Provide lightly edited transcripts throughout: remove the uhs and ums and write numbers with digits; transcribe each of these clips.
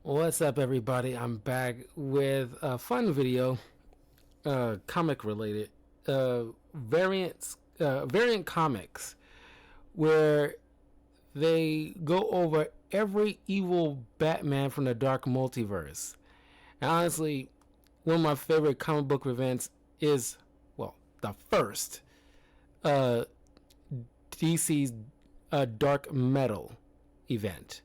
What's up, everybody? I'm back with a fun video, comic related, variant comics, where they go over every evil Batman from the Dark Multiverse. And honestly, one of my favorite comic book events is, well, the first uh, DC's Dark Metal event.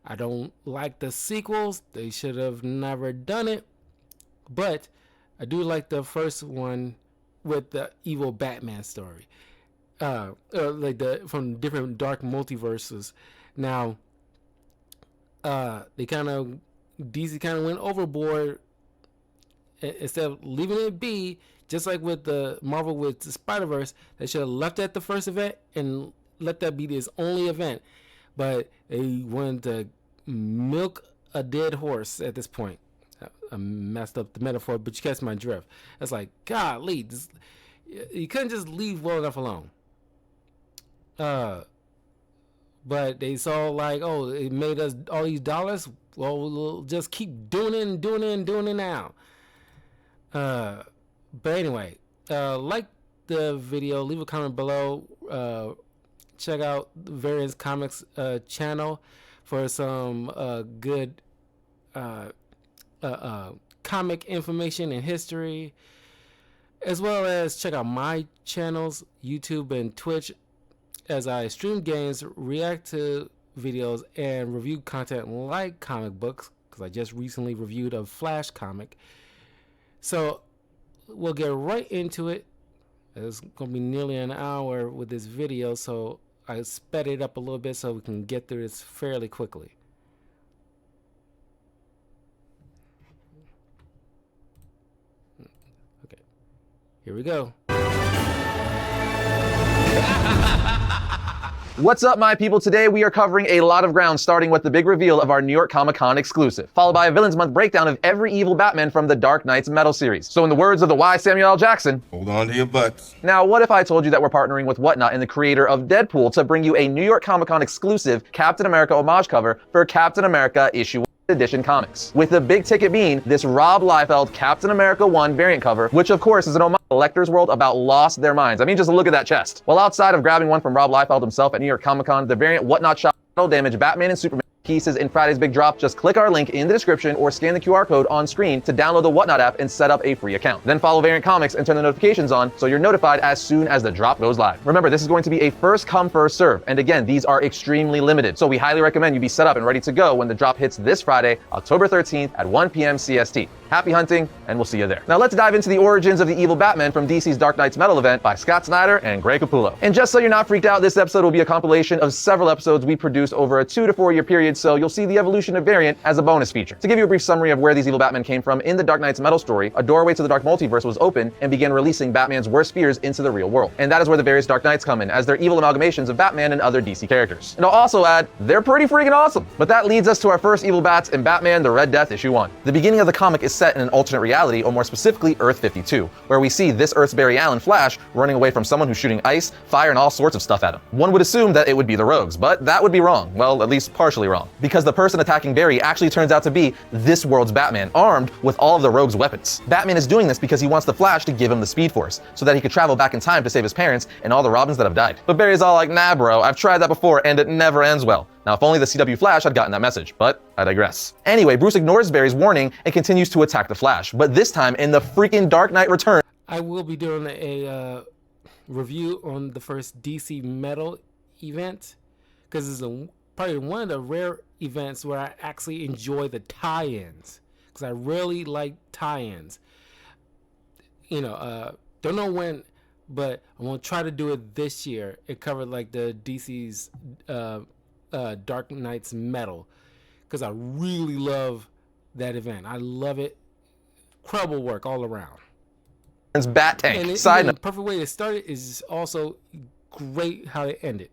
I don't like the sequels. They should have never done it. But I do like the first one with the evil Batman story. Like the from different dark multiverses. Now, they kind of DC kind of went overboard instead of leaving it be. Just like with the Marvel with the Spider Verse, they should have left at the first event and let that be his only event. But they wanted to milk a dead horse at this point. I messed up the metaphor, but you catch my drift. It's like, golly, you couldn't just leave well enough alone. But they saw like, oh, it made us all these dollars. Well, we'll just keep doing it and doing it and doing it now. But anyway, like the video, leave a comment below. Check out the Variance Comics channel for some good comic information and history, as well as check out my channels, YouTube and Twitch, as I stream games, react to videos, and review content like comic books, because I just recently reviewed a Flash comic. So we'll get right into it. It's going to be nearly an hour with this video, so I sped it up a little bit so we can get through this fairly quickly. Okay, here we go. What's up, my people? Today we are covering a lot of ground, starting with the big reveal of our New York Comic Con exclusive, followed by a Villains Month breakdown of every evil Batman from the Dark Knight's Metal series. So in the words of the wise Samuel L. Jackson, hold on to your butts. Now what if I told you that we're partnering with Whatnot and the creator of Deadpool to bring you a New York Comic Con exclusive Captain America homage cover for Captain America issue edition comics, with the big ticket being this Rob Liefeld Captain America 1 variant cover, which of course is an homage to Collector's World about lost their minds. I mean, just look at that chest. Well, outside of grabbing one from Rob Liefeld himself at New York Comic Con, the variant Whatnot shop damage Batman and Superman pieces in Friday's big drop. Just click our link in the description or scan the QR code on screen to download the Whatnot app and set up a free account. Then follow Variant Comics and turn the notifications on so you're notified as soon as the drop goes live. Remember, this is going to be a first come, first serve. And again, these are extremely limited. So we highly recommend you be set up and ready to go when the drop hits this Friday, October 13th at 1 p.m. CST. Happy hunting, and we'll see you there. Now let's dive into the origins of the evil Batman from DC's Dark Knight's Metal event by Scott Snyder and Greg Capullo. And just so you're not freaked out, this episode will be a compilation of several episodes we produced over a 2 to 4 year period, so you'll see the evolution of Variant as a bonus feature. To give you a brief summary of where these evil Batmen came from, in the Dark Knight's Metal story, a doorway to the Dark Multiverse was open and began releasing Batman's worst fears into the real world. And that is where the various Dark Knights come in, as they're evil amalgamations of Batman and other DC characters. And I'll also add, they're pretty freaking awesome. But that leads us to our first evil bats in Batman the Red Death issue 1. The beginning of the comic is set in an alternate reality, or more specifically Earth 52, where we see this Earth's Barry Allen Flash running away from someone who's shooting ice, fire, and all sorts of stuff at him. One would assume that it would be the Rogues, but that would be wrong. Well, at least partially wrong. Because the person attacking Barry actually turns out to be this world's Batman, armed with all of the Rogue's weapons. Batman is doing this because he wants the Flash to give him the Speed Force, so that he could travel back in time to save his parents and all the Robins that have died. But Barry's all like, nah bro, I've tried that before and it never ends well. Now, if only the CW Flash had gotten that message, but I digress. Anyway, Bruce ignores Barry's warning and continues to attack the Flash, but this time in the freaking Dark Knight Returns. I will be doing a review on the first DC Metal event, because it's probably one of the rare events where I actually enjoy the tie-ins, because I really like tie-ins. You know, don't know when, but I'm gonna try to do it this year. It covered like the DC's Dark Knight's Metal, because I really love that event. I love it. Incredible work all around. Bat Tank. And Side the note. perfect way to start it is also great how it ended.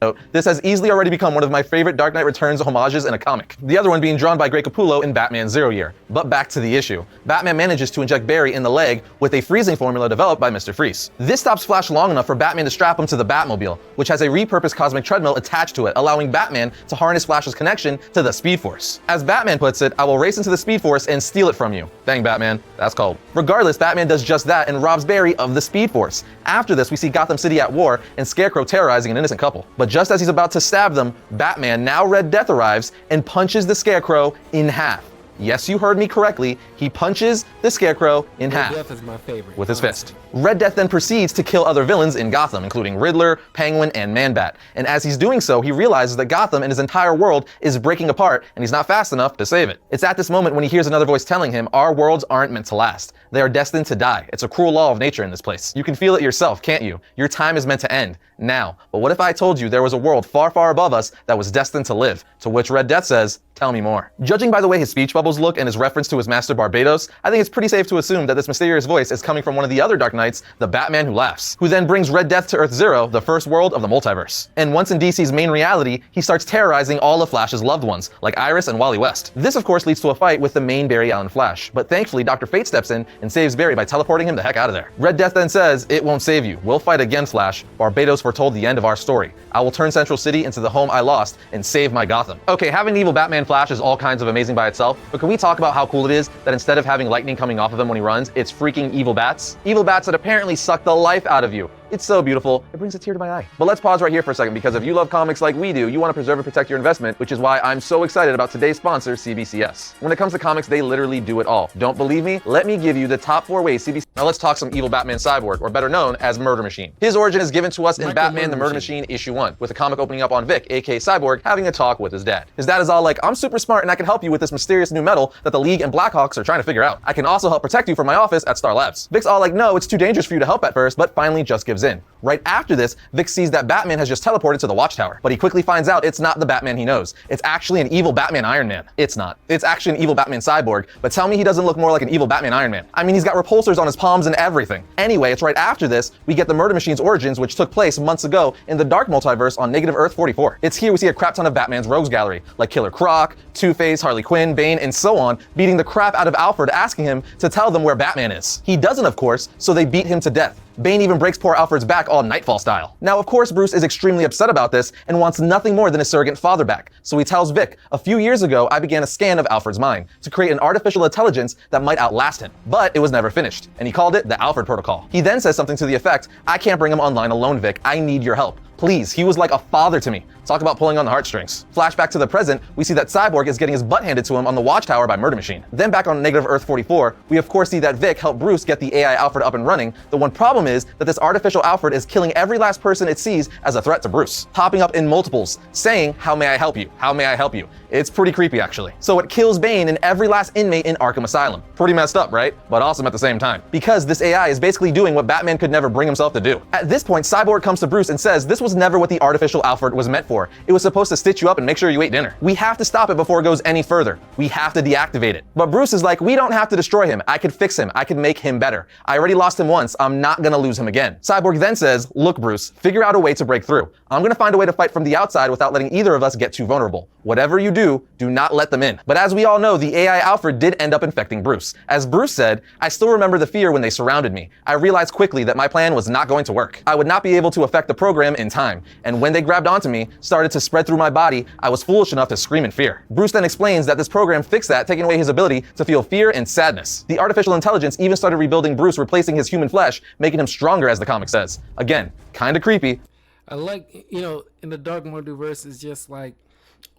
note, this has easily already become one of my favorite Dark Knight Returns homages in a comic. The other one being drawn by Greg Capullo in Batman Zero Year. But back to the issue. Batman manages to inject Barry in the leg with a freezing formula developed by Mr. Freeze. This stops Flash long enough for Batman to strap him to the Batmobile, which has a repurposed cosmic treadmill attached to it, allowing Batman to harness Flash's connection to the Speed Force. As Batman puts it, I will race into the Speed Force and steal it from you. Dang, Batman, that's cold. Regardless, Batman does just that and robs Barry of the Speed Force. After this, we see Gotham City at war and Scarecrow terrorizing an innocent couple. But just as he's about to stab them, Batman, now Red Death, arrives and punches the Scarecrow in half. Yes, you heard me correctly. He punches the Scarecrow in half. Red Death is my favorite. With his fist. Red Death then proceeds to kill other villains in Gotham, including Riddler, Penguin, and Man-Bat. And as he's doing so, he realizes that Gotham and his entire world is breaking apart, and he's not fast enough to save it. It's at this moment when he hears another voice telling him, our worlds aren't meant to last. They are destined to die. It's a cruel law of nature in this place. You can feel it yourself, can't you? Your time is meant to end. Now. But what if I told you there was a world far, far above us that was destined to live? To which Red Death says, tell me more. Judging by the way his speech bubbles look and his reference to his master Barbados, I think it's pretty safe to assume that this mysterious voice is coming from one of the other Dark Knights, the Batman who laughs, who then brings Red Death to Earth Zero, the first world of the multiverse. And once in DC's main reality, he starts terrorizing all of Flash's loved ones, like Iris and Wally West. This of course leads to a fight with the main Barry Allen Flash, but thankfully Dr. Fate steps in and saves Barry by teleporting him the heck out of there. Red Death then says, it won't save you. We'll fight again, Flash. Barbados foretold the end of our story. I will turn Central City into the home I lost and save my Gotham. Okay, having an evil Batman Flash is all kinds of amazing by itself, but can we talk about how cool it is that instead of having lightning coming off of him when he runs, it's freaking evil bats? Evil bats that apparently suck the life out of you. It's so beautiful, it brings a tear to my eye. But let's pause right here for a second, because if you love comics like we do, you want to preserve and protect your investment, which is why I'm so excited about today's sponsor, CBCS. When it comes to comics, they literally do it all. Don't believe me? Let me give you the top 4 ways CBCS... Now let's talk some evil Batman Cyborg, or better known as Murder Machine. His origin is given to us in Batman the Murder Machine issue 1, with the comic opening up on Vic, aka Cyborg, having a talk with his dad. His dad is all like, I'm super smart and I can help you with this mysterious new metal that the League and Blackhawks are trying to figure out. I can also help protect you from my office at Star Labs. Vic's all like, no, it's too dangerous for you to help at first, but finally just gives in. Right after this, Vic sees that Batman has just teleported to the Watchtower, but he quickly finds out it's not the Batman he knows. It's actually an evil Batman Iron Man. It's not. It's actually an evil Batman Cyborg, but tell me he doesn't look more like an evil Batman Iron Man. I mean, he's got repulsors on his palms and everything. Anyway, it's right after this, we get the Murder Machine's origins, which took place months ago in the Dark Multiverse on Negative Earth 44. It's here we see a crap ton of Batman's rogues gallery, like Killer Croc, Two-Face, Harley Quinn, Bane, and so on, beating the crap out of Alfred, asking him to tell them where Batman is. He doesn't, of course, so they beat him to death. Bane even breaks poor Alfred's back all Nightfall style. Now, of course, Bruce is extremely upset about this and wants nothing more than his surrogate father back. So he tells Vic, a few years ago, I began a scan of Alfred's mind to create an artificial intelligence that might outlast him. But it was never finished, and he called it the Alfred Protocol. He then says something to the effect, I can't bring him online alone, Vic. I need your help. Please, he was like a father to me. Talk about pulling on the heartstrings. Flashback to the present, we see that Cyborg is getting his butt handed to him on the Watchtower by Murder Machine. Then back on Negative Earth 44, we of course see that Vic helped Bruce get the AI Alfred up and running. The one problem is that this artificial Alfred is killing every last person it sees as a threat to Bruce, popping up in multiples, saying, how may I help you? How may I help you? It's pretty creepy, actually. So it kills Bane and every last inmate in Arkham Asylum. Pretty messed up, right? But awesome at the same time. Because this AI is basically doing what Batman could never bring himself to do. At this point, Cyborg comes to Bruce and says this was never what the artificial Alfred was meant for. It was supposed to stitch you up and make sure you ate dinner. We have to stop it before it goes any further. We have to deactivate it. But Bruce is like, we don't have to destroy him. I could fix him. I could make him better. I already lost him once. I'm not gonna lose him again. Cyborg then says, look, Bruce, figure out a way to break through. I'm gonna find a way to fight from the outside without letting either of us get too vulnerable. Whatever you do not let them in. But as we all know, the AI Alfred did end up infecting Bruce. As Bruce said, I still remember the fear when they surrounded me. I realized quickly that my plan was not going to work. I would not be able to affect the program in time. And when they grabbed onto me, started to spread through my body, I was foolish enough to scream in fear. Bruce then explains that this program fixed that, taking away his ability to feel fear and sadness. The artificial intelligence even started rebuilding Bruce, replacing his human flesh, making him stronger, as the comic says. Again, kinda creepy. I like, in the Dark Multiverse, it's just like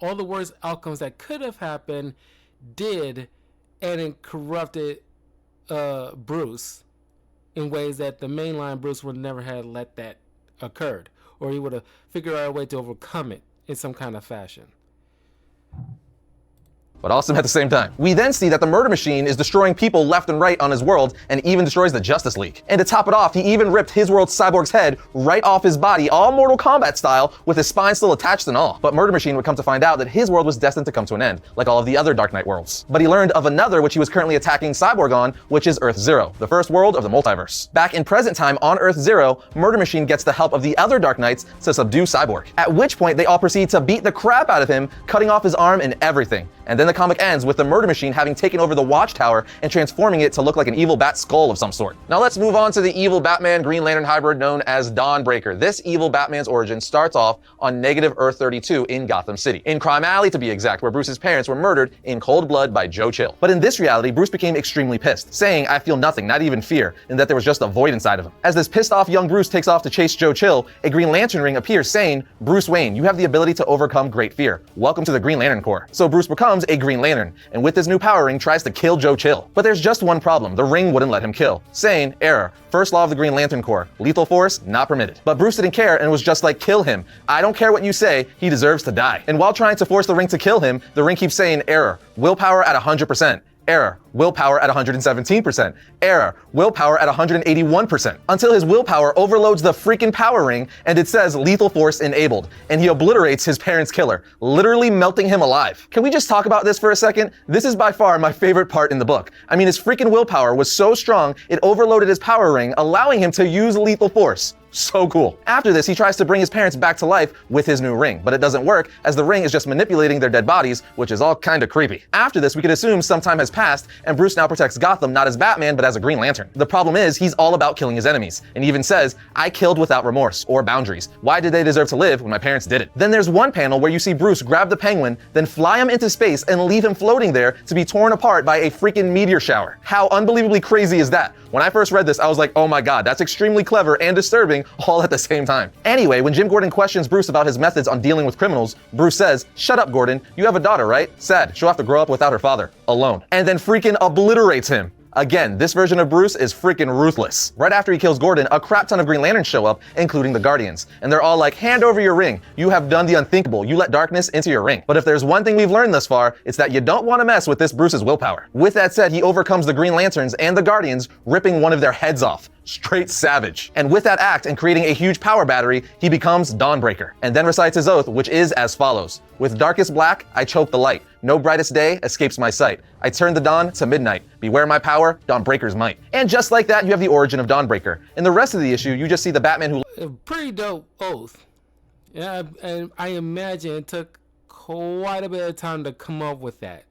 all the worst outcomes that could have happened did, and it corrupted Bruce in ways that the mainline Bruce would never have let that occurred, or he would have figured out a way to overcome it in some kind of fashion. but awesome at the same time. We then see that the Murder Machine is destroying people left and right on his world and even destroys the Justice League. And to top it off, he even ripped his world's Cyborg's head right off his body, all Mortal Kombat style, with his spine still attached and all. But Murder Machine would come to find out that his world was destined to come to an end, like all of the other Dark Knight worlds. But he learned of another which he was currently attacking Cyborg on, which is Earth Zero, the first world of the multiverse. Back in present time on Earth Zero, Murder Machine gets the help of the other Dark Knights to subdue Cyborg. At which point they all proceed to beat the crap out of him, cutting off his arm and everything. And then the comic ends with the Murder Machine having taken over the Watchtower and transforming it to look like an evil bat skull of some sort. Now let's move on to the evil Batman Green Lantern hybrid known as Dawnbreaker. This evil Batman's origin starts off on negative Earth 32 in Gotham City, in Crime Alley to be exact, where Bruce's parents were murdered in cold blood by Joe Chill. But in this reality, Bruce became extremely pissed, saying, "I feel nothing, not even fear," and that there was just a void inside of him. As this pissed off young Bruce takes off to chase Joe Chill, a Green Lantern ring appears saying, "Bruce Wayne, you have the ability to overcome great fear. Welcome to the Green Lantern Corps." So Bruce becomes a Green Lantern, and with this new power ring tries to kill Joe Chill. But there's just one problem, the ring wouldn't let him kill, saying, "Error, first law of the Green Lantern Corps, lethal force not permitted." But Bruce didn't care and was just like, "Kill him. I don't care what you say, he deserves to die." And while trying to force the ring to kill him, the ring keeps saying, "Error, willpower at 100%. Error, willpower at 117%. Error, willpower at 181%. Until his willpower overloads the freaking power ring and it says lethal force enabled, and he obliterates his parents' killer, literally melting him alive. Can we just talk about this for a second? This is by far my favorite part in the book. I mean, his freaking willpower was so strong, it overloaded his power ring, allowing him to use lethal force. So cool. After this, he tries to bring his parents back to life with his new ring, but it doesn't work as the ring is just manipulating their dead bodies, which is all kinda creepy. After this, we could assume some time has passed and Bruce now protects Gotham not as Batman, but as a Green Lantern. The problem is, he's all about killing his enemies, and he even says, "I killed without remorse or boundaries. Why did they deserve to live when my parents didn't?" Then there's one panel where you see Bruce grab the Penguin, then fly him into space and leave him floating there to be torn apart by a freaking meteor shower. How unbelievably crazy is that? When I first read this, I was like, oh my god, that's extremely clever and disturbing all at the same time. Anyway, when Jim Gordon questions Bruce about his methods on dealing with criminals, Bruce says, "Shut up, Gordon. You have a daughter, right? Sad. She'll have to grow up without her father. Alone." And then freaking obliterates him. Again, this version of Bruce is freaking ruthless. Right after he kills Gordon, a crap ton of Green Lanterns show up, including the Guardians. And they're all like, "Hand over your ring. You have done the unthinkable. You let darkness into your ring." But if there's one thing we've learned thus far, it's that you don't want to mess with this Bruce's willpower. With that said, he overcomes the Green Lanterns and the Guardians, ripping one of their heads off. Straight savage. And with that act and creating a huge power battery, he becomes Dawnbreaker, and then recites his oath, which is as follows. "With darkest black, I choke the light. No brightest day escapes my sight. I turn the dawn to midnight. Beware my power, Dawnbreaker's might." And just like that, you have the origin of Dawnbreaker. In the rest of the issue, you just see the Batman who... A pretty dope oath. Yeah, and I imagine it took quite a bit of time to come up with that.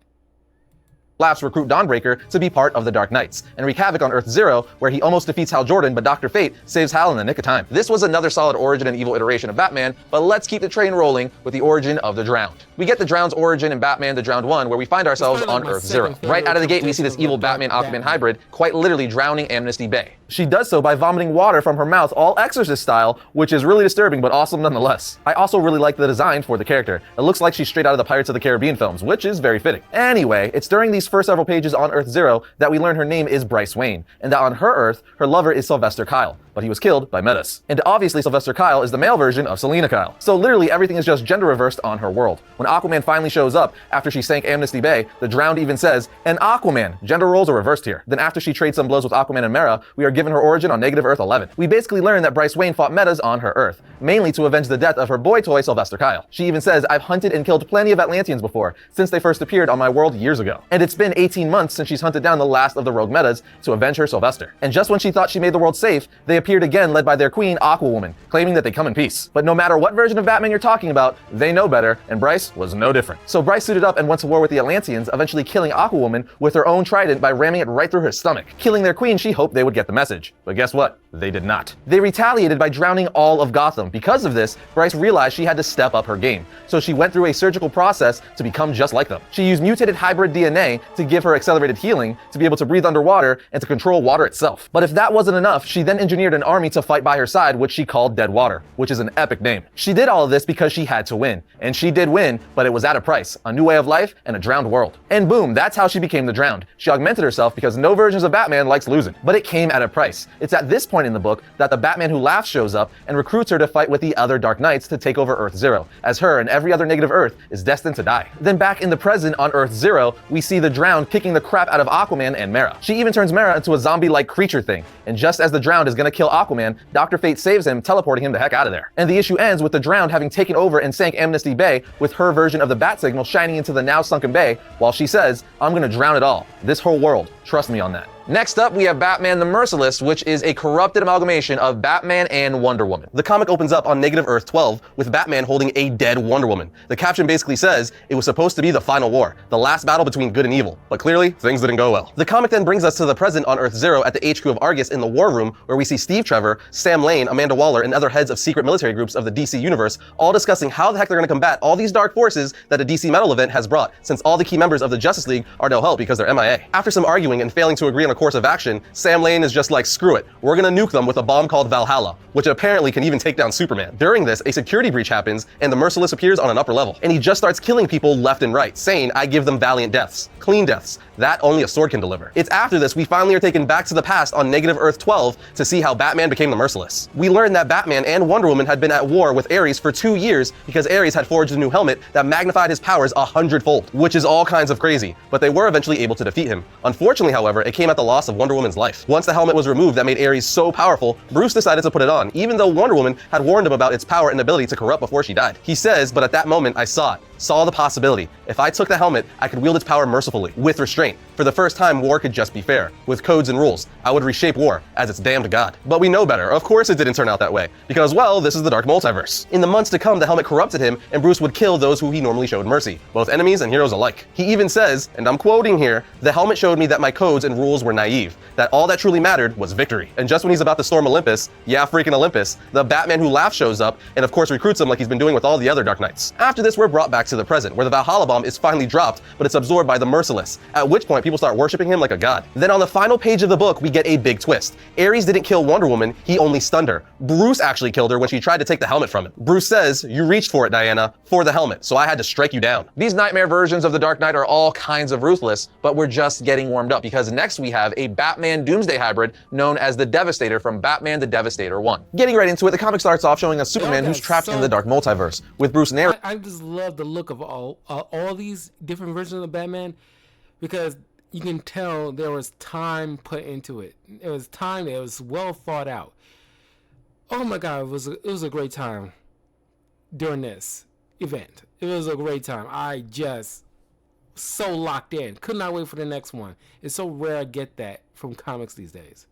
recruit Dawnbreaker to be part of the Dark Knights, and wreak havoc on Earth Zero, where he almost defeats Hal Jordan, but Dr. Fate saves Hal in the nick of time. This was another solid origin and evil iteration of Batman, but let's keep the train rolling with the origin of the Drowned. We get the Drowned's origin in Batman the Drowned 1, where we find ourselves on Earth Zero. Right out of the gate, we see this evil Batman-Aquaman hybrid quite literally drowning Amnesty Bay. She does so by vomiting water from her mouth, all Exorcist style, which is really disturbing but awesome nonetheless. I also really like the design for the character. It looks like she's straight out of the Pirates of the Caribbean films, which is very fitting. Anyway, it's during these first several pages on Earth Zero that we learn her name is Bryce Wayne, and that on her Earth, her lover is Sylvester Kyle, but he was killed by Metis. And obviously Sylvester Kyle is the male version of Selina Kyle. So literally everything is just gender reversed on her world. When Aquaman finally shows up after she sank Amnesty Bay, the Drowned even says, "And Aquaman, gender roles are reversed here." Then after she trades some blows with Aquaman and Mera, we are given her origin on negative Earth 11. We basically learn that Bryce Wayne fought Metas on her Earth, mainly to avenge the death of her boy toy Sylvester Kyle. She even says, "I've hunted and killed plenty of Atlanteans before, since they first appeared on my world years ago." And it's been 18 months since she's hunted down the last of the rogue Metas to avenge her Sylvester. And just when she thought she made the world safe, they appeared again led by their queen, Aquawoman, claiming that they come in peace. But no matter what version of Batman you're talking about, they know better, and Bryce was no different. So Bryce suited up and went to war with the Atlanteans, eventually killing Aquawoman with her own trident by ramming it right through her stomach. Killing their queen, she hoped they would get the message. But guess what? They did not. They retaliated by drowning all of Gotham. Because of this, Bryce realized she had to step up her game. So she went through a surgical process to become just like them. She used mutated hybrid DNA to give her accelerated healing, to be able to breathe underwater, and to control water itself. But if that wasn't enough, she then engineered hired an army to fight by her side, which she called Deadwater, which is an epic name. She did all of this because she had to win. And she did win, but it was at a price, a new way of life and a drowned world. And boom, that's how she became the Drowned. She augmented herself because no versions of Batman likes losing. But it came at a price. It's at this point in the book that the Batman Who Laughs shows up and recruits her to fight with the other Dark Knights to take over Earth Zero, as her and every other negative Earth is destined to die. Then back in the present on Earth Zero, we see the Drowned kicking the crap out of Aquaman and Mera. She even turns Mera into a zombie-like creature thing. And just as the Drowned is gonna kill Aquaman, Dr. Fate saves him, teleporting him the heck out of there. And the issue ends with the Drowned having taken over and sank Amnesty Bay, with her version of the bat signal shining into the now sunken bay, while she says, "I'm gonna drown it all. This whole world. Trust me on that." Next up, we have Batman the Merciless, which is a corrupted amalgamation of Batman and Wonder Woman. The comic opens up on Negative Earth 12 with Batman holding a dead Wonder Woman. The caption basically says it was supposed to be the final war, the last battle between good and evil, but clearly things didn't go well. The comic then brings us to the present on Earth Zero at the HQ of Argus in the War Room, where we see Steve Trevor, Sam Lane, Amanda Waller, and other heads of secret military groups of the DC universe all discussing how the heck they're going to combat all these dark forces that a DC Metal event has brought, since all the key members of the Justice League are no help because they're MIA. After some arguing and failing to agree on a course of action, Sam Lane is just like, screw it, we're gonna nuke them with a bomb called Valhalla, which apparently can even take down Superman. During this, a security breach happens, and the Merciless appears on an upper level, and he just starts killing people left and right, saying, "I give them valiant deaths, clean deaths, that only a sword can deliver." It's after this we finally are taken back to the past on Negative Earth 12 to see how Batman became the Merciless. We learned that Batman and Wonder Woman had been at war with Ares for 2 years because Ares had forged a new helmet that magnified his powers 100-fold, which is all kinds of crazy, but they were eventually able to defeat him. Unfortunately, however, it came at the loss of Wonder Woman's life. Once the helmet was removed that made Ares so powerful, Bruce decided to put it on, even though Wonder Woman had warned him about its power and ability to corrupt before she died. He says, "But at that moment I saw the possibility. If I took the helmet, I could wield its power mercifully, with restraint. For the first time, war could just be fair. With codes and rules, I would reshape war as its damned god." But we know better. Of course it didn't turn out that way, because, well, this is the Dark Multiverse. In the months to come, the helmet corrupted him, and Bruce would kill those who he normally showed mercy, both enemies and heroes alike. He even says, and I'm quoting here, "The helmet showed me that my codes and rules were naive, that all that truly mattered was victory." And just when he's about to storm Olympus, yeah, freaking Olympus, the Batman Who Laughs shows up, and of course recruits him like he's been doing with all the other Dark Knights. After this, we're brought back to the present, where the Valhalla bomb is finally dropped, but it's absorbed by the Merciless, at which point people start worshipping him like a god. Then on the final page of the book, we get a big twist. Ares didn't kill Wonder Woman, he only stunned her. Bruce actually killed her when she tried to take the helmet from him. Bruce says, "You reached for it, Diana, for the helmet, so I had to strike you down." These nightmare versions of the Dark Knight are all kinds of ruthless, but we're just getting warmed up, because next we have a Batman Doomsday hybrid known as the Devastator from Batman the Devastator 1. Getting right into it, the comic starts off showing a Superman who's trapped in the Dark Multiverse, with Bruce narrating. I just love the look of all these different versions of Batman, because you can tell there was time put into it. It was time, it was well thought out. Oh my God, it was a great time during this event. It was a great time. I just so locked in. Could not wait for the next one. It's so rare I get that from comics these days.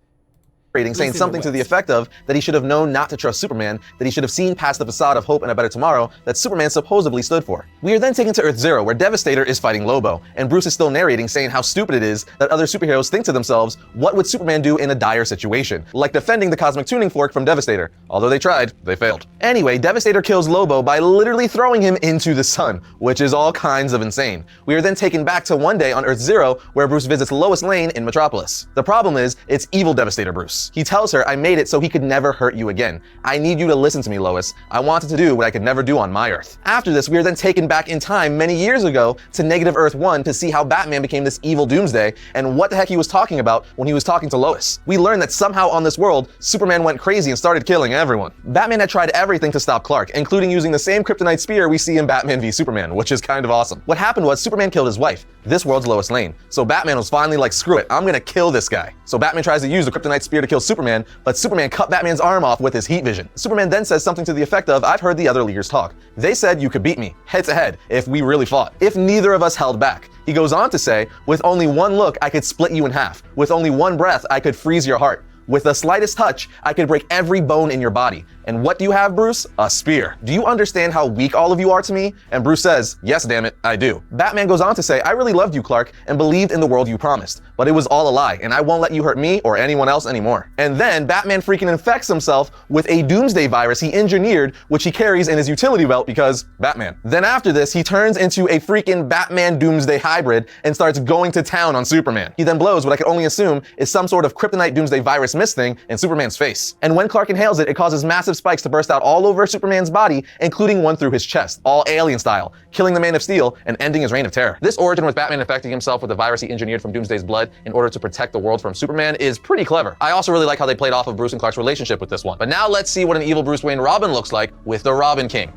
Saying something to the effect of that he should have known not to trust Superman, that he should have seen past the facade of hope and a better tomorrow that Superman supposedly stood for. We are then taken to Earth Zero, where Devastator is fighting Lobo, and Bruce is still narrating, saying how stupid it is that other superheroes think to themselves, what would Superman do in a dire situation? Like defending the Cosmic Tuning Fork from Devastator. Although they tried, they failed. Anyway, Devastator kills Lobo by literally throwing him into the sun, which is all kinds of insane. We are then taken back to one day on Earth Zero, where Bruce visits Lois Lane in Metropolis. The problem is, it's evil Devastator Bruce. He tells her, "I made it so he could never hurt you again. I need you to listen to me, Lois. I wanted to do what I could never do on my Earth." After this, we are then taken back in time many years ago to Negative Earth 1 to see how Batman became this evil Doomsday and what the heck he was talking about when he was talking to Lois. We learned that somehow on this world, Superman went crazy and started killing everyone. Batman had tried everything to stop Clark, including using the same kryptonite spear we see in Batman v Superman, which is kind of awesome. What happened was Superman killed his wife, this world's Lois Lane. So Batman was finally like, screw it, I'm gonna kill this guy. So Batman tries to use the kryptonite spear to kill Superman, but Superman cut Batman's arm off with his heat vision. Superman then says something to the effect of, "I've heard the other leaguers talk. They said you could beat me, head to head, if we really fought. If neither of us held back." He goes on to say, "With only one look, I could split you in half. With only one breath, I could freeze your heart. With the slightest touch, I could break every bone in your body. And what do you have, Bruce? A spear. Do you understand how weak all of you are to me?" And Bruce says, "Yes, damn it, I do." Batman goes on to say, "I really loved you, Clark, and believed in the world you promised. But it was all a lie, and I won't let you hurt me or anyone else anymore." And then Batman freaking infects himself with a doomsday virus he engineered, which he carries in his utility belt because Batman. Then after this, he turns into a freaking Batman doomsday hybrid and starts going to town on Superman. He then blows what I can only assume is some sort of kryptonite doomsday virus Smith's thing in Superman's face. And when Clark inhales it, it causes massive spikes to burst out all over Superman's body, including one through his chest, all alien style, killing the Man of Steel and ending his reign of terror. This origin with Batman infecting himself with a virus he engineered from Doomsday's blood in order to protect the world from Superman is pretty clever. I also really like how they played off of Bruce and Clark's relationship with this one. But now let's see what an evil Bruce Wayne Robin looks like with the Robin King.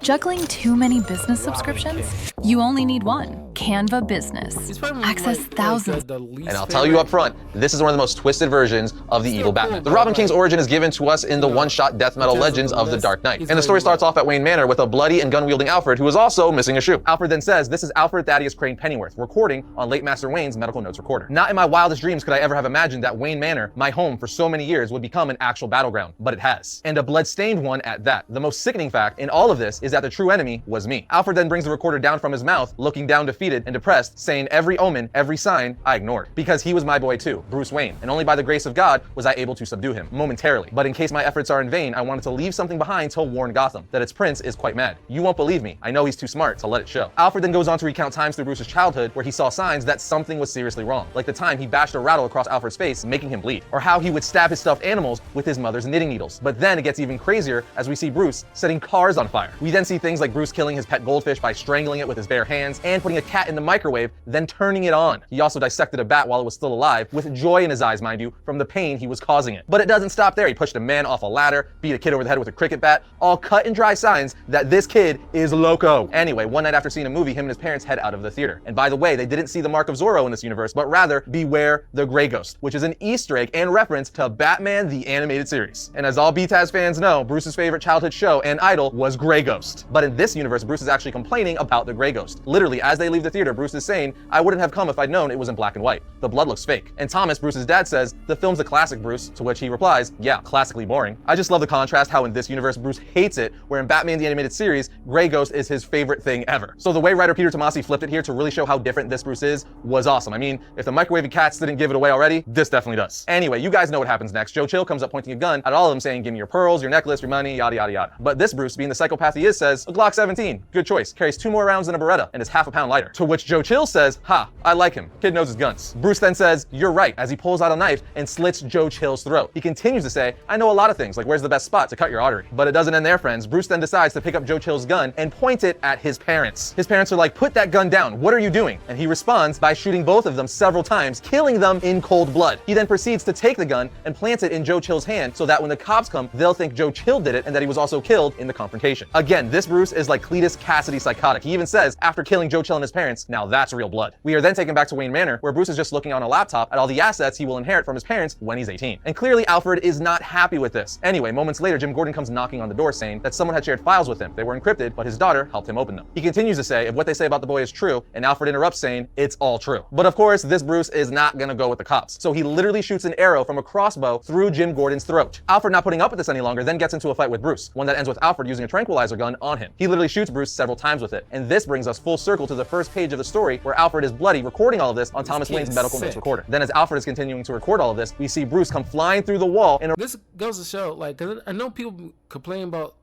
Juggling too many business subscriptions? You only need one. Canva Business. Access thousands. And I'll tell you up front, this is one of the most twisted versions of the evil Batman. The Robin King's origin is given to us in the one-shot death metal legends of The Dark Knight. And the story starts off at Wayne Manor with a bloody and gun-wielding Alfred who is also missing a shoe. Alfred then says, "This is Alfred Thaddeus Crane Pennyworth, recording on late Master Wayne's medical notes recorder." Not in my wildest dreams could I ever have imagined that Wayne Manor, my home for so many years, would become an actual battleground, but it has. And a blood-stained one at that. The most sickening fact in all of this is that the true enemy was me. Alfred then brings the recorder down from his mouth, looking down defeated and depressed, saying every omen, every sign, I ignored. Because he was my boy too, Bruce Wayne, and only by the grace of God was I able to subdue him, momentarily. But in case my efforts are in vain, I wanted to leave something behind to warn Gotham, that its prince is quite mad. You won't believe me, I know he's too smart to let it show. Alfred then goes on to recount times through Bruce's childhood where he saw signs that something was seriously wrong, like the time he bashed a rattle across Alfred's face, making him bleed, or how he would stab his stuffed animals with his mother's knitting needles. But then it gets even crazier as we see Bruce setting cars on fire. We then see things like Bruce killing his pet goldfish by strangling it with his bare hands and putting a cat in the microwave, then turning it on. He also dissected a bat while it was still alive, with joy in his eyes, mind you, from the pain he was causing it. But it doesn't stop there. He pushed a man off a ladder, beat a kid over the head with a cricket bat, all cut and dry signs that this kid is loco. Anyway, one night after seeing a movie, him and his parents head out of the theater. And by the way, they didn't see the mark of Zorro in this universe, but rather beware the Grey Ghost, which is an Easter egg and reference to Batman the Animated Series. And as all BTAS fans know, Bruce's favorite childhood show and idol was Grey Ghost. But in this universe, Bruce is actually complaining about the Grey Ghost. Literally, as they leave the theater, Bruce is saying, "I wouldn't have come if I'd known it was in black and white. The blood looks fake." And Thomas, Bruce's dad, says, "The film's a classic, Bruce," to which he replies, "Yeah, classically boring." I just love the contrast how in this universe Bruce hates it, where in Batman the Animated Series, Grey Ghost is his favorite thing ever. So the way writer Peter Tomasi flipped it here to really show how different this Bruce is was awesome. I mean, if the microwavy cats didn't give it away already, this definitely does. Anyway, you guys know what happens next. Joe Chill comes up pointing a gun at all of them saying, "Give me your pearls, your necklace, your money, yada yada yada." But this Bruce, being the psychopath he is, says, "A Glock 17, good choice, carries 2 more rounds than a Beretta and is half a pound lighter." To which Joe Chill says, "Ha, I like him. Kid knows his guns." Bruce then says, "You're right," as he pulls out a knife and slits Joe Chill's throat. He continues to say, "I know a lot of things, like where's the best spot to cut your artery." But it doesn't end there, friends. Bruce then decides to pick up Joe Chill's gun and point it at his parents. His parents are like, "Put that gun down, what are you doing?" And he responds by shooting both of them several times, killing them in cold blood. He then proceeds to take the gun and plant it in Joe Chill's hand so that when the cops come, they'll think Joe Chill did it and that he was also killed in the confrontation. Again, this Bruce is like Cletus Cassidy psychotic. He even says, after killing Joe Chill and his parents, "Now that's real blood." We are then taken back to Wayne Manor, where Bruce is just looking on a laptop at all the assets he will inherit from his parents when he's 18. And clearly Alfred is not happy with this. Anyway, moments later, Jim Gordon comes knocking on the door saying that someone had shared files with him. They were encrypted, but his daughter helped him open them. He continues to say if what they say about the boy is true, and Alfred interrupts saying it's all true. But of course, this Bruce is not gonna go with the cops. So he literally shoots an arrow from a crossbow through Jim Gordon's throat. Alfred, not putting up with this any longer, then gets into a fight with Bruce, one that ends with Alfred using a tranquilizer gun on him. He literally shoots Bruce several times with it. And this brings us full circle to the first page of the story where Alfred is bloody, recording all of this on Thomas Wayne's medical notes recorder. Then as Alfred is continuing to record all of this, we see Bruce come flying through the wall and this goes to show, like, 'cause I know people complain about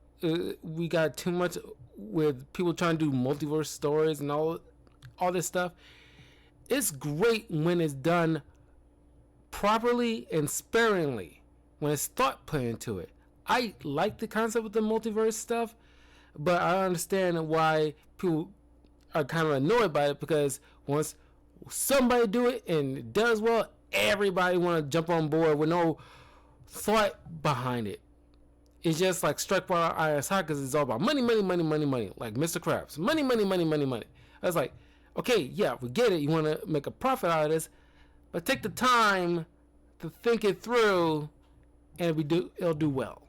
we got too much with people trying to do multiverse stories and all this stuff. It's great when it's done properly and sparingly, when it's thought put into it. I like the concept of the multiverse stuff, but I understand why people are kind of annoyed by it, because once somebody do it and it does well, everybody want to jump on board with no thought behind it. It's just like struck by our ISI because it's all about money, money, money, money, money. Like Mr. Krabs, money, money, money, money, money. I was like, okay, yeah, we get it. You want to make a profit out of this, but take the time to think it through, and it'll do well.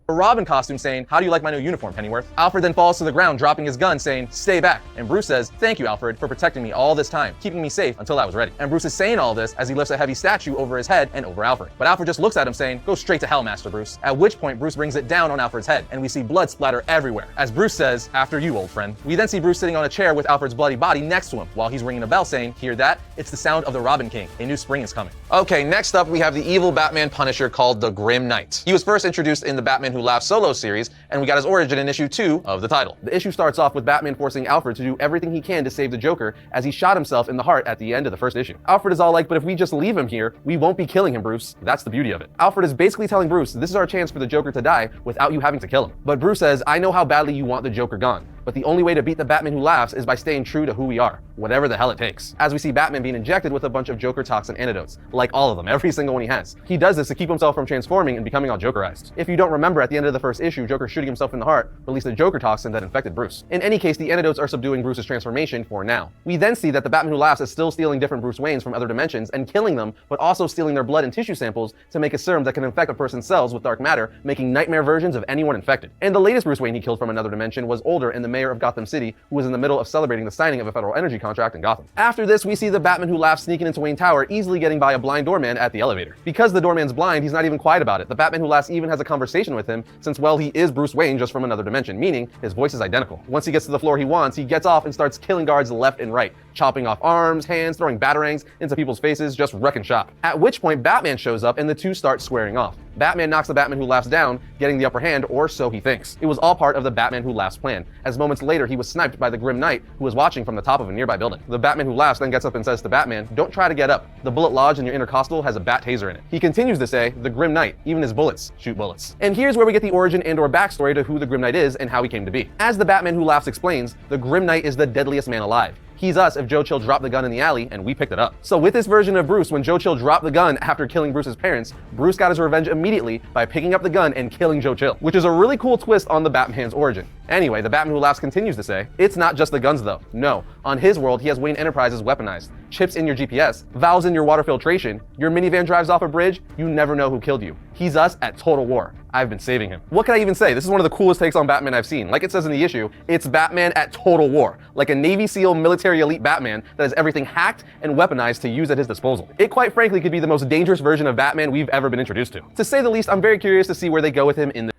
a Robin costume saying, "How do you like my new uniform, Pennyworth?" Alfred then falls to the ground, dropping his gun, saying, "Stay back." And Bruce says, "Thank you, Alfred, for protecting me all this time, keeping me safe until I was ready." And Bruce is saying all this as he lifts a heavy statue over his head and over Alfred. But Alfred just looks at him saying, "Go straight to hell, Master Bruce." At which point, Bruce brings it down on Alfred's head, and we see blood splatter everywhere. As Bruce says, "After you, old friend." We then see Bruce sitting on a chair with Alfred's bloody body next to him, while he's ringing a bell saying, "Hear that? It's the sound of the Robin King. A new spring is coming." Okay, next up we have the evil Batman Punisher called the Grim Knight. He was first introduced in the Batman Who Who Laughs solo series, and we got his origin in issue 2 of the title. The issue starts off with Batman forcing Alfred to do everything he can to save the Joker as he shot himself in the heart at the end of the first issue. Alfred is all like, but if we just leave him here, we won't be killing him, Bruce. That's the beauty of it. Alfred is basically telling Bruce, this is our chance for the Joker to die without you having to kill him. But Bruce says, I know how badly you want the Joker gone, but the only way to beat the Batman Who Laughs is by staying true to who we are, whatever the hell it takes. As we see Batman being injected with a bunch of Joker toxin antidotes, like all of them, every single one he has. He does this to keep himself from transforming and becoming all Jokerized. If you don't remember, at the end of the first issue, Joker shooting himself in the heart released a Joker toxin that infected Bruce. In any case, the antidotes are subduing Bruce's transformation for now. We then see that the Batman Who Laughs is still stealing different Bruce Waynes from other dimensions and killing them, but also stealing their blood and tissue samples to make a serum that can infect a person's cells with dark matter, making nightmare versions of anyone infected. And the latest Bruce Wayne he killed from another dimension was older and the mayor of Gotham City, who was in the middle of celebrating the signing of a federal energy contract in Gotham. After this, we see the Batman Who Laughs sneaking into Wayne Tower, easily getting by a blind doorman at the elevator. Because the doorman's blind, he's not even quiet about it. The Batman Who Laughs even has a conversation with him, since, well, he is Bruce Wayne just from another dimension, meaning his voice is identical. Once he gets to the floor he wants, he gets off and starts killing guards left and right, chopping off arms, hands, throwing batarangs into people's faces, just wrecking shop. At which point, Batman shows up and the two start squaring off. Batman knocks the Batman Who Laughs down, getting the upper hand, or so he thinks. It was all part of the Batman Who Laughs plan, as moments later he was sniped by the Grim Knight, who was watching from the top of a nearby building. The Batman Who Laughs then gets up and says to Batman, don't try to get up. The bullet lodged in your intercostal has a bat taser in it. He continues to say, the Grim Knight, even his bullets, shoot bullets. And here's where we get the origin and or backstory to who the Grim Knight is and how he came to be. As the Batman Who Laughs explains, the Grim Knight is the deadliest man alive. He's us if Joe Chill dropped the gun in the alley and we picked it up. So with this version of Bruce, when Joe Chill dropped the gun after killing Bruce's parents, Bruce got his revenge immediately by picking up the gun and killing Joe Chill, which is a really cool twist on the Batman's origin. Anyway, the Batman Who Laughs continues to say, it's not just the guns though. No, on his world, he has Wayne Enterprises weaponized. Chips in your GPS, valves in your water filtration, your minivan drives off a bridge, you never know who killed you. He's us at total war. I've been saving him. What can I even say? This is one of the coolest takes on Batman I've seen. Like it says in the issue, it's Batman at total war. Like a Navy SEAL military elite Batman that has everything hacked and weaponized to use at his disposal. It quite frankly could be the most dangerous version of Batman we've ever been introduced to. To say the least, I'm very curious to see where they go with him in the...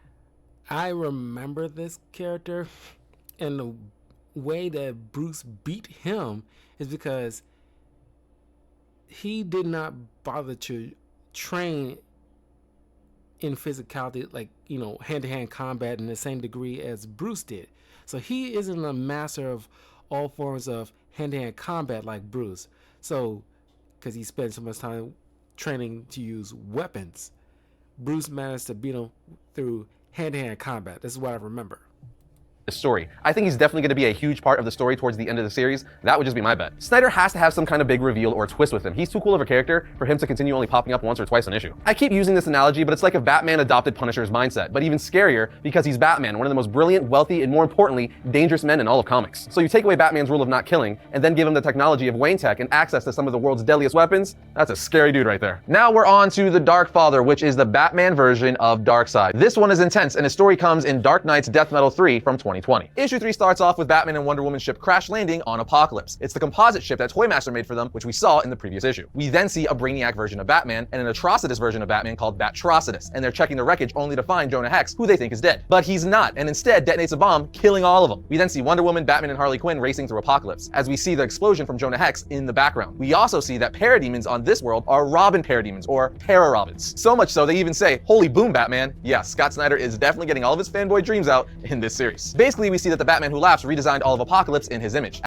I remember this character, and the way that Bruce beat him is because he did not bother to train in physicality, like, you know, hand-to-hand combat in the same degree as Bruce did. So he isn't a master of all forms of hand-to-hand combat like Bruce. So, because he spent so much time training to use weapons, Bruce managed to beat him through hand-to-hand combat. This is what I remember. Story. I think he's definitely going to be a huge part of the story towards the end of the series. That would just be my bet. Snyder has to have some kind of big reveal or twist with him. He's too cool of a character for him to continue only popping up once or twice an issue. I keep using this analogy, but it's like if Batman adopted Punisher's mindset, but even scarier because he's Batman, one of the most brilliant, wealthy, and more importantly, dangerous men in all of comics. So you take away Batman's rule of not killing, and then give him the technology of Wayne Tech and access to some of the world's deadliest weapons. That's a scary dude right there. Now we're on to the Dark Father, which is the Batman version of Darkseid. This one is intense, and his story comes in Dark Knight's Death Metal 3 from 2020. Issue 3 starts off with Batman and Wonder Woman's ship crash landing on Apokolips. It's the composite ship that Toymaster made for them, which we saw in the previous issue. We then see a Brainiac version of Batman and an Atrocitus version of Batman called Batrocitus, and they're checking the wreckage only to find Jonah Hex, who they think is dead. But he's not, and instead detonates a bomb, killing all of them. We then see Wonder Woman, Batman, and Harley Quinn racing through Apokolips, as we see the explosion from Jonah Hex in the background. We also see that parademons on this world are Robin parademons, or Para-Robins. So much so, they even say, holy boom, Batman. Yeah, Scott Snyder is definitely getting all of his fanboy dreams out in this series. Basically, we see that the Batman Who Laughs redesigned all of Apokolips in his image.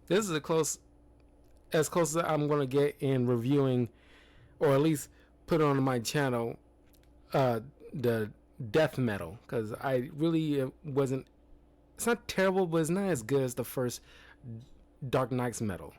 This is as close as I'm going to get in reviewing, or at least put on my channel, the Death Metal, because I really wasn't, it's not terrible, but it's not as good as the first Dark Knight's Metal.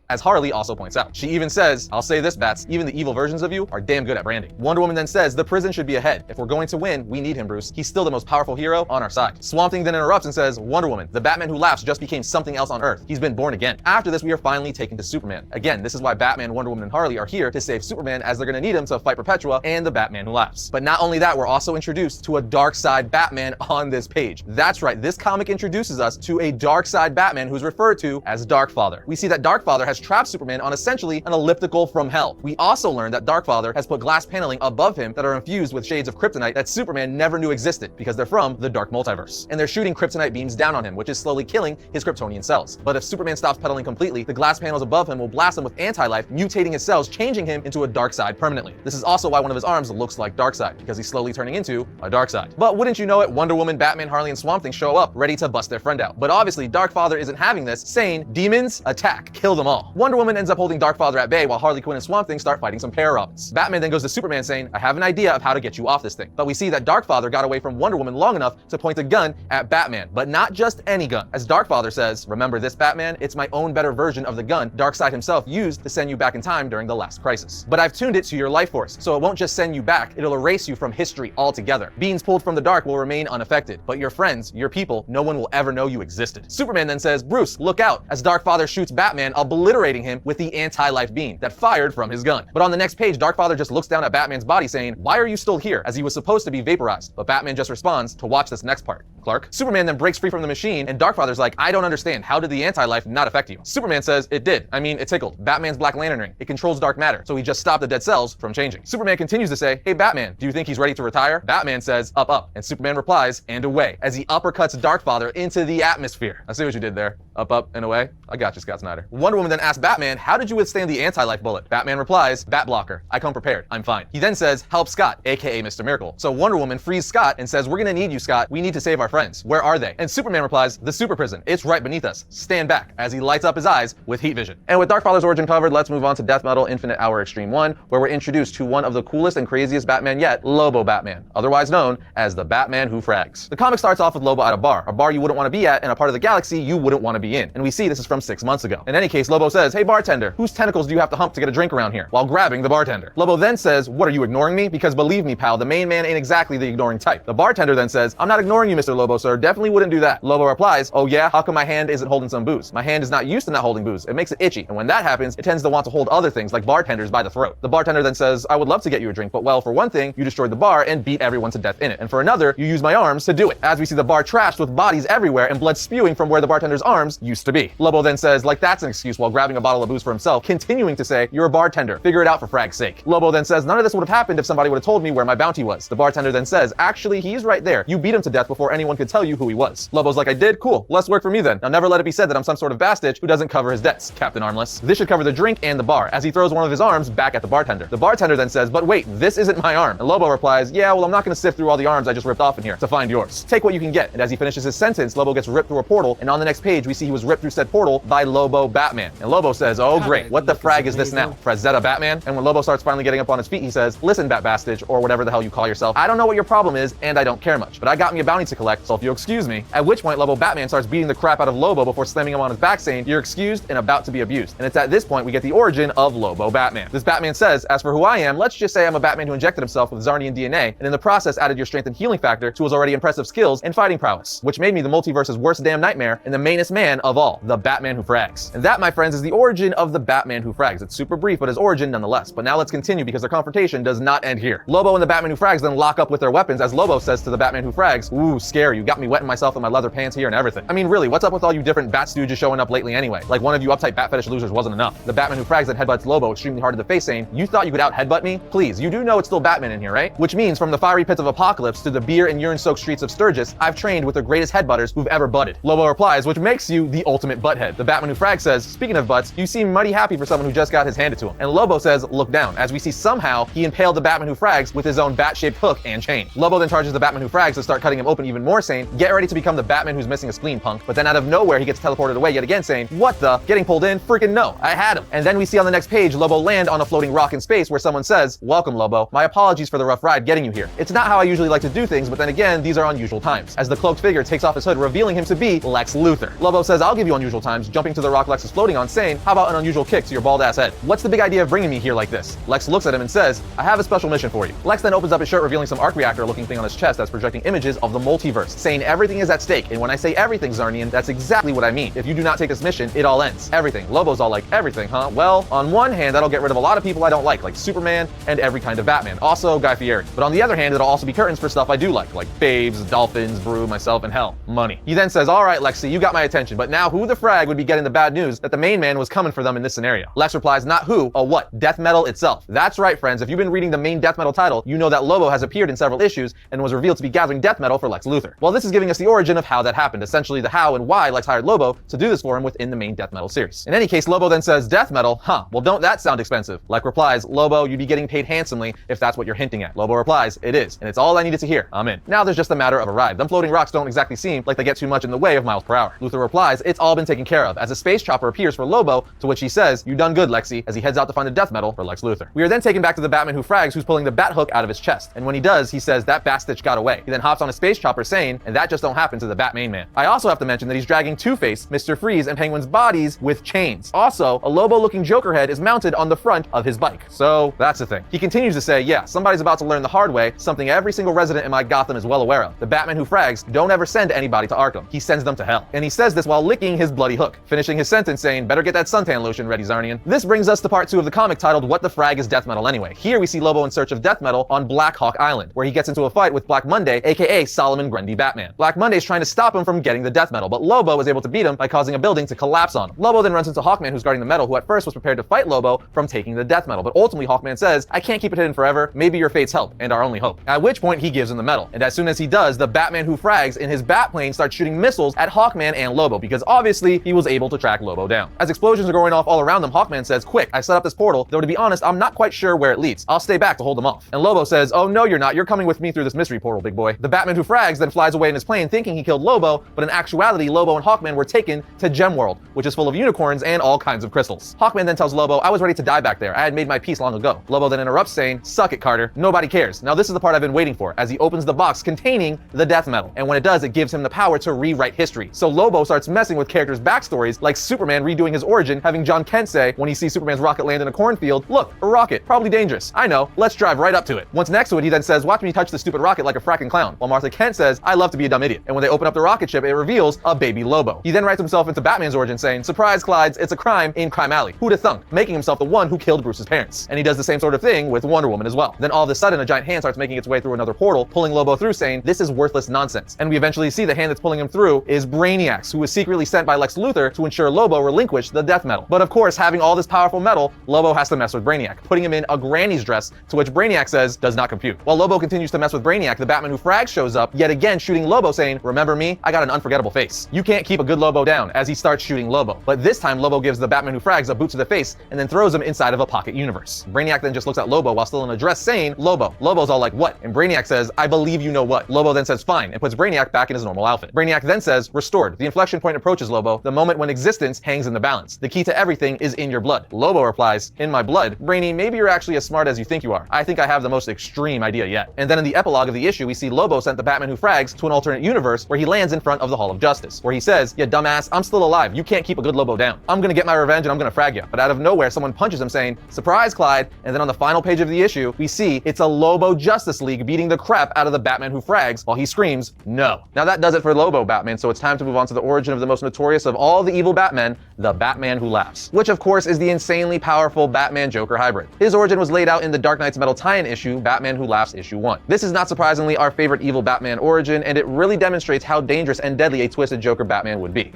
As Harley also points out. She even says, I'll say this, Bats, even the evil versions of you are damn good at branding. Wonder Woman then says, the prison should be ahead. If we're going to win, we need him, Bruce. He's still the most powerful hero on our side. Swamp Thing then interrupts and says, Wonder Woman, the Batman Who Laughs just became something else on Earth. He's been born again. After this, we are finally taken to Superman. Again, this is why Batman, Wonder Woman, and Harley are here to save Superman, as they're gonna need him to fight Perpetua and the Batman Who Laughs. But not only that, we're also introduced to a Darkseid Batman on this page. That's right, this comic introduces us to a Darkseid Batman who's referred to as Darkfather. We see that Darkfather has traps Superman on essentially an elliptical from hell. We also learn that Darkfather has put glass paneling above him that are infused with shades of kryptonite that Superman never knew existed because they're from the Dark Multiverse. And they're shooting kryptonite beams down on him, which is slowly killing his Kryptonian cells. But if Superman stops pedaling completely, the glass panels above him will blast him with anti-life, mutating his cells, changing him into a Darkseid permanently. This is also why one of his arms looks like Darkseid, because he's slowly turning into a Darkseid. But wouldn't you know it, Wonder Woman, Batman, Harley, and Swamp Thing show up, ready to bust their friend out. But obviously, Darkfather isn't having this, saying, demons, attack, kill them all. Wonder Woman ends up holding Darkfather at bay while Harley Quinn and Swamp Thing start fighting some para-Robins. Batman then goes to Superman saying, I have an idea of how to get you off this thing. But we see that Darkfather got away from Wonder Woman long enough to point a gun at Batman, but not just any gun. As Darkfather says, remember this, Batman? It's my own better version of the gun Darkseid himself used to send you back in time during the last crisis. But I've tuned it to your life force, so it won't just send you back, it'll erase you from history altogether. Beings pulled from the dark will remain unaffected, but your friends, your people, no one will ever know you existed. Superman then says, Bruce, look out, as Darkfather shoots Batman, obliterating him with the anti-life beam that fired from his gun. But on the next page, Darkfather just looks down at Batman's body saying, why are you still here? As he was supposed to be vaporized. But Batman just responds to watch this next part. Clark. Superman then breaks free from the machine, and Darkfather's like, I don't understand. How did the anti-life not affect you? Superman says, it did. I mean, it tickled. Batman's Black Lantern ring. It controls dark matter, so he just stopped the dead cells from changing. Superman continues to say, hey Batman, do you think he's ready to retire? Batman says, up, up. And Superman replies, and away, as he uppercuts Darkfather into the atmosphere. I see what you did there. Up, up, and away. I got you, Scott Snyder. Wonder Woman then asks Batman, how did you withstand the anti-life bullet? Batman replies, Bat Blocker. I come prepared. I'm fine. He then says, help Scott, aka Mr. Miracle. So Wonder Woman frees Scott and says, we're gonna need you, Scott. We need to save our friends. Where are they? And Superman replies, the super prison. It's right beneath us. Stand back, as he lights up his eyes with heat vision. And with Darkfather's origin covered, let's move on to Death Metal Infinite Hour Extreme 1, where we're introduced to one of the coolest and craziest Batman yet, Lobo Batman, otherwise known as the Batman Who Frags. The comic starts off with Lobo at a bar you wouldn't want to be at and a part of the galaxy you wouldn't want to be in. And we see this is from 6 months ago. In any case, Lobo says, hey bartender, whose tentacles do you have to hump to get a drink around here? While grabbing the bartender. Lobo then says, what are you ignoring me? Because believe me, pal, the main man ain't exactly the ignoring type. The bartender then says, I'm not ignoring you, Mr. Lobo, sir. Definitely wouldn't do that. Lobo replies, oh yeah? How come my hand isn't holding some booze? My hand is not used to not holding booze. It makes it itchy. And when that happens, it tends to want to hold other things like bartenders by the throat. The bartender then says, I would love to get you a drink, but well, for one thing, you destroyed the bar and beat everyone to death in it. And for another, you used my arms to do it. As we see the bar trashed with bodies everywhere and blood spewing from where the bartender's arms used to be. Lobo then says, like that's an excuse, while grabbing a bottle of booze for himself, continuing to say, you're a bartender. Figure it out for frag's sake. Lobo then says, none of this would have happened if somebody would have told me where my bounty was. The bartender then says, actually, he's right there. You beat him to death before anyone could tell you who he was. Lobo's like, I did? Cool. Less work for me then. Now never let it be said that I'm some sort of bastard who doesn't cover his debts, Captain Armless. This should cover the drink and the bar, as he throws one of his arms back at the bartender. The bartender then says, but wait, this isn't my arm. And Lobo replies, yeah, well, I'm not gonna sift through all the arms I just ripped off in here to find yours. Take what you can get. And as he finishes his sentence, Lobo gets ripped through a portal, and on the next page, we see he was ripped through said portal by Lobo Batman. And Lobo says, oh great, what the frag is this now? Frazetta Batman? And when Lobo starts finally getting up on his feet, he says, listen, Bat Bastage, or whatever the hell you call yourself, I don't know what your problem is, and I don't care much, but I got me a bounty to collect, so if you'll excuse me. At which point, Lobo Batman starts beating the crap out of Lobo before slamming him on his back, saying, you're excused and about to be abused. And it's at this point we get the origin of Lobo Batman. This Batman says, as for who I am, let's just say I'm a Batman who injected himself with Zarnian DNA, and in the process added your strength and healing factor to his already impressive skills and fighting prowess, which made me the multiverse's worst damn nightmare and the mainest man of all, the Batman Who Frags. And that, my friends, is the origin of the Batman Who Frags. It's super brief, but his origin nonetheless. But now let's continue because their confrontation does not end here. Lobo and the Batman Who Frags then lock up with their weapons as Lobo says to the Batman Who Frags, ooh, scary, you got me wetting myself in my leather pants here and everything. I mean, really, what's up with all you different bat stooges showing up lately anyway? Like one of you uptight bat fetish losers wasn't enough. The Batman Who Frags then headbutts Lobo extremely hard to the face saying, you thought you could out headbutt me? Please, you do know it's still Batman in here, right? Which means from the fiery pits of Apocalypse to the beer and urine-soaked streets of Sturgis, I've trained with the greatest headbutters who've ever butted. Lobo replies, which makes you the ultimate butthead. The Batman Who Frags says, speaking of butts, you seem mighty happy for someone who just got his handed to him. And Lobo says, look down, as we see somehow he impaled the Batman Who Frags with his own bat-shaped hook and chain. Lobo then charges the Batman Who Frags to start cutting him open even more, saying, get ready to become the Batman who's missing a spleen, punk. But then out of nowhere, he gets teleported away yet again, saying, what the? Getting pulled in? Freaking no, I had him. And then we see on the next page, Lobo land on a floating rock in space where someone says, welcome, Lobo. My apologies for the rough ride getting you here. It's not how I usually like to do things, but then again, these are unusual times. As the cloaked figure takes off his hood, revealing him to be Lex Luthor. Lobo says, I'll give you unusual times, jumping to the rock Lex is floating on, saying, how about an unusual kick to your bald ass head? What's the big idea of bringing me here like this? Lex looks at him and says, I have a special mission for you. Lex then opens up his shirt, revealing some arc reactor looking thing on his chest that's projecting images of the multiverse. post saying everything is at stake. And when I say everything, Zarnian, that's exactly what I mean. If you do not take this mission, it all ends. Everything. Lobo's all like, everything, huh? Well, on one hand, that'll get rid of a lot of people I don't like Superman and every kind of Batman. Also, Guy Fieri. But on the other hand, it'll also be curtains for stuff I do like Babes, Dolphins, Brew, myself, and hell, money. He then says, all right, Lexi, you got my attention, but now who the frag would be getting the bad news that the main man was coming for them in this scenario? Lex replies, not who, a what? Death Metal itself. That's right, friends. If you've been reading the main Death Metal title, you know that Lobo has appeared in several issues and was revealed to be gathering Death Metal for Lex Luthor. Well, this is giving us the origin of how that happened, essentially the how and why Lex hired Lobo to do this for him within the main Death Metal series. In any case, Lobo then says, Death Metal? Huh, well don't that sound expensive? Lex replies, Lobo, you'd be getting paid handsomely if that's what you're hinting at. Lobo replies, it is, and it's all I needed to hear. I'm in. Now there's just a matter of a ride. Them floating rocks don't exactly seem like they get too much in the way of miles per hour. Luthor replies, it's all been taken care of, as a space chopper appears for Lobo, to which he says, you done good, Lexi, as he heads out to find the Death Metal for Lex Luthor. We are then taken back to the Batman Who Frags, who's pulling the bat hook out of his chest, and when he does, he says that Bat-Stitch got away. He then hops on a space chopper saying, and that just don't happen to the Batmain man. I also have to mention that he's dragging Two-Face, Mr. Freeze, and Penguin's bodies with chains. Also, a Lobo-looking Joker head is mounted on the front of his bike. So, that's the thing. He continues to say, yeah, somebody's about to learn the hard way, something every single resident in my Gotham is well aware of. The Batman Who Frags don't ever send anybody to Arkham. He sends them to hell. And he says this while licking his bloody hook, finishing his sentence saying, better get that suntan lotion ready, Zarnian. This brings us to part 2 of the comic titled What the Frag is Death Metal Anyway. Here we see Lobo in search of Death Metal on Black Hawk Island, where he gets into a fight with Black Monday, aka Solomon Grundy Batman. Black Monday's trying to stop him from getting the Death Metal, but Lobo is able to beat him by causing a building to collapse on him. Lobo then runs into Hawkman, who's guarding the metal, who at first was prepared to fight Lobo from taking the Death Metal, but ultimately Hawkman says, I can't keep it hidden forever, maybe your fates help, and our only hope. At which point he gives him the metal, and as soon as he does, the Batman Who Frags in his Batplane starts shooting missiles at Hawkman and Lobo, because obviously he was able to track Lobo down. As explosions are going off all around them, Hawkman says, quick, I set up this portal, though to be honest, I'm not quite sure where it leads. I'll stay back to hold them off. And Lobo says, oh no you're not, you're coming with me through this mystery portal, big boy. The Batman Who Frags then flies away in his plane thinking he killed Lobo, but in actuality Lobo and Hawkman were taken to Gemworld, which is full of unicorns and all kinds of crystals. Hawkman then tells Lobo, I was ready to die back there, I had made my peace long ago. Lobo then interrupts saying, suck it Carter, nobody cares. Now this is the part I've been waiting for, as he opens the box containing the Death Metal, and when it does, it gives him the power to rewrite history. So Lobo starts messing with characters' backstories, like Superman redoing his origin, having John Kent say, when he sees Superman's rocket land in a cornfield, look, a rocket, probably dangerous. I know, let's drive right up to it. Once next to it, he then says, watch me touch the stupid rocket like a fracking clown, while Martha Kent says, I love to be a dumb idiot. And when they open up the rocket ship, it reveals a baby Lobo. He then writes himself into Batman's origin saying, surprise Clydes, it's a crime in Crime Alley. Who'da thunk? Making himself the one who killed Bruce's parents. And he does the same sort of thing with Wonder Woman as well. Then all of a sudden, a giant hand starts making its way through another portal, pulling Lobo through saying, this is worthless nonsense. And we eventually see the hand that's pulling him through is Brainiac, who was secretly sent by Lex Luthor to ensure Lobo relinquished the Death Metal. But of course, having all this powerful metal, Lobo has to mess with Brainiac, putting him in a granny's dress, to which Brainiac says, does not compute. While Lobo continues to mess with Brainiac, the Batman Who Frags shows up, yet again shooting Lobo saying, remember me? I got an unforgettable face. You can't keep a good Lobo down, as he starts shooting Lobo. But this time, Lobo gives the Batman Who Frags a boot to the face, and then throws him inside of a pocket universe. Brainiac then just looks at Lobo while still in a dress saying, Lobo. Lobo's all like, what? And Brainiac says, I believe you know what. Lobo then says, fine, and puts Brainiac back in his normal outfit. Brainiac then says, restored. The inflection point approaches Lobo, the moment when existence hangs in the balance. The key to everything is in your blood. Lobo replies, in my blood? Brainy, maybe you're actually as smart as you think you are. I think I have the most extreme idea yet. And then in the epilogue of the issue, we see Lobo sent the Batman Who Frags to an alternate universe where he lands in front of the Hall of Justice, where he says, yeah, dumbass, I'm still alive. You can't keep a good Lobo down. I'm gonna get my revenge and I'm gonna frag you. But out of nowhere, someone punches him saying, surprise, Clyde. And then on the final page of the issue, we see it's a Lobo Justice League beating the crap out of the Batman Who Frags while he screams, no. Now that does it for Lobo Batman, so it's time to move on to the origin of the most notorious of all the evil Batmen, the Batman Who Laughs, which of course is the insanely powerful Batman-Joker hybrid. His origin was laid out in the Dark Knight's Metal tie-in issue, Batman Who Laughs issue 1. This is not surprisingly our favorite evil Batman origin, and it really demonstrates how dangerous and deadly a twisted Joker Batman would be.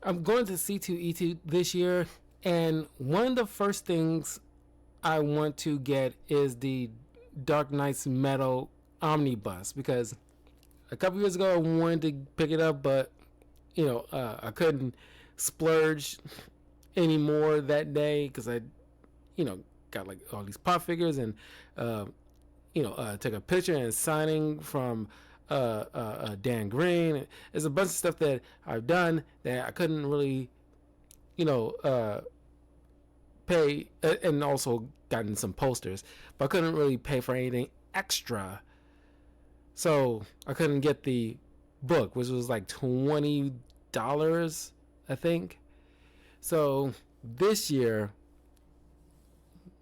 I'm going to C2E2 this year, and one of the first things I want to get is the Dark Knight's Metal Omnibus, because a couple years ago I wanted to pick it up, but I couldn't splurge anymore that day because I got like all these pop figures and took a picture and signing from Dan Green. There's a bunch of stuff that I've done that I couldn't really pay, and also gotten some posters, but I couldn't really pay for anything extra, so I couldn't get the book, which was like $20, I think. So this year,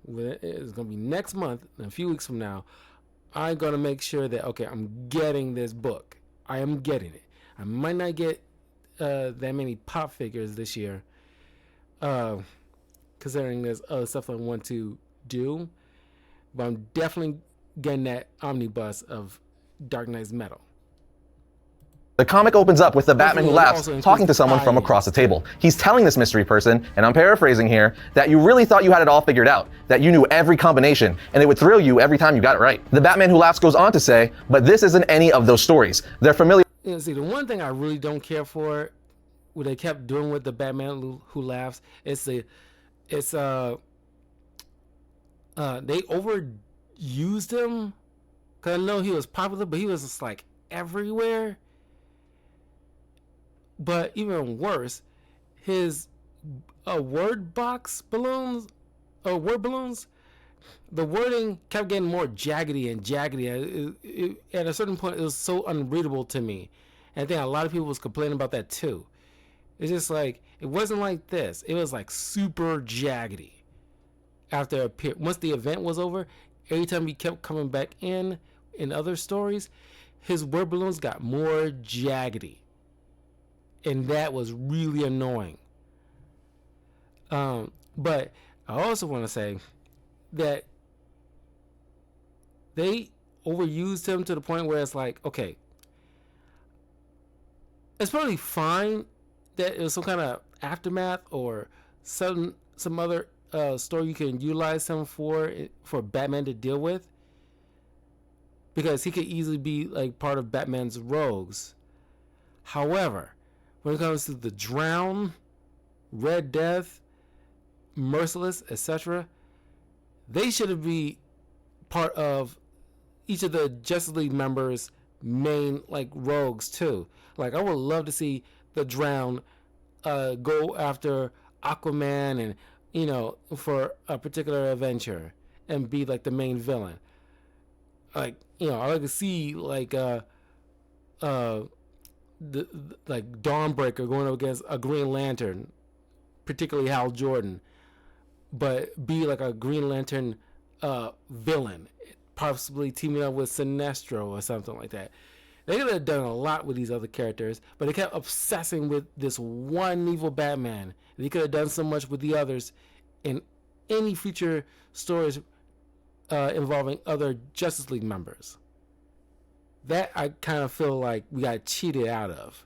it's gonna be next month, a few weeks from now, I'm gonna make sure that I'm getting this book, I am getting it. I might not get that many pop figures this year, considering there's other stuff I want to do, but I'm definitely getting that omnibus of Dark Knight's Metal. The comic opens up with the Batman who laughs talking to someone from across the table. He's telling this mystery person, and I'm paraphrasing here, that you really thought you had it all figured out, that you knew every combination, and it would thrill you every time you got it right. The Batman who laughs goes on to say, but this isn't any of those stories. They're familiar. See, the one thing I really don't care for, what they kept doing with the Batman who laughs, they overused him. Cause I know he was popular, but he was just like everywhere. But even worse, his word balloons, the wording kept getting more jaggedy and jaggedy. At a certain point, it was so unreadable to me. And I think a lot of people was complaining about that too. It's just like, it wasn't like this. It was like super jaggedy. After once the event was over, every time he kept coming back in other stories, his word balloons got more jaggedy. And that was really annoying. But I also want to say that they overused him to the point where it's like, okay, it's probably fine that it was some kind of aftermath or some other story you can utilize him for Batman to deal with, because he could easily be like part of Batman's rogues. However, when it comes to the Drown, Red Death, Merciless, etc., they should be part of each of the Justice League members' main like rogues too. Like, I would love to see the Drown go after Aquaman and, you know, for a particular adventure and be like the main villain. Like, you know, I like to see like like Dawnbreaker going up against a Green Lantern, particularly Hal Jordan, but be like a Green Lantern villain, possibly teaming up with Sinestro or something like that. They could have done a lot with these other characters, but they kept obsessing with this one evil Batman. They could have done so much with the others in any future stories involving other Justice League members. That I kind of feel like we got cheated out of.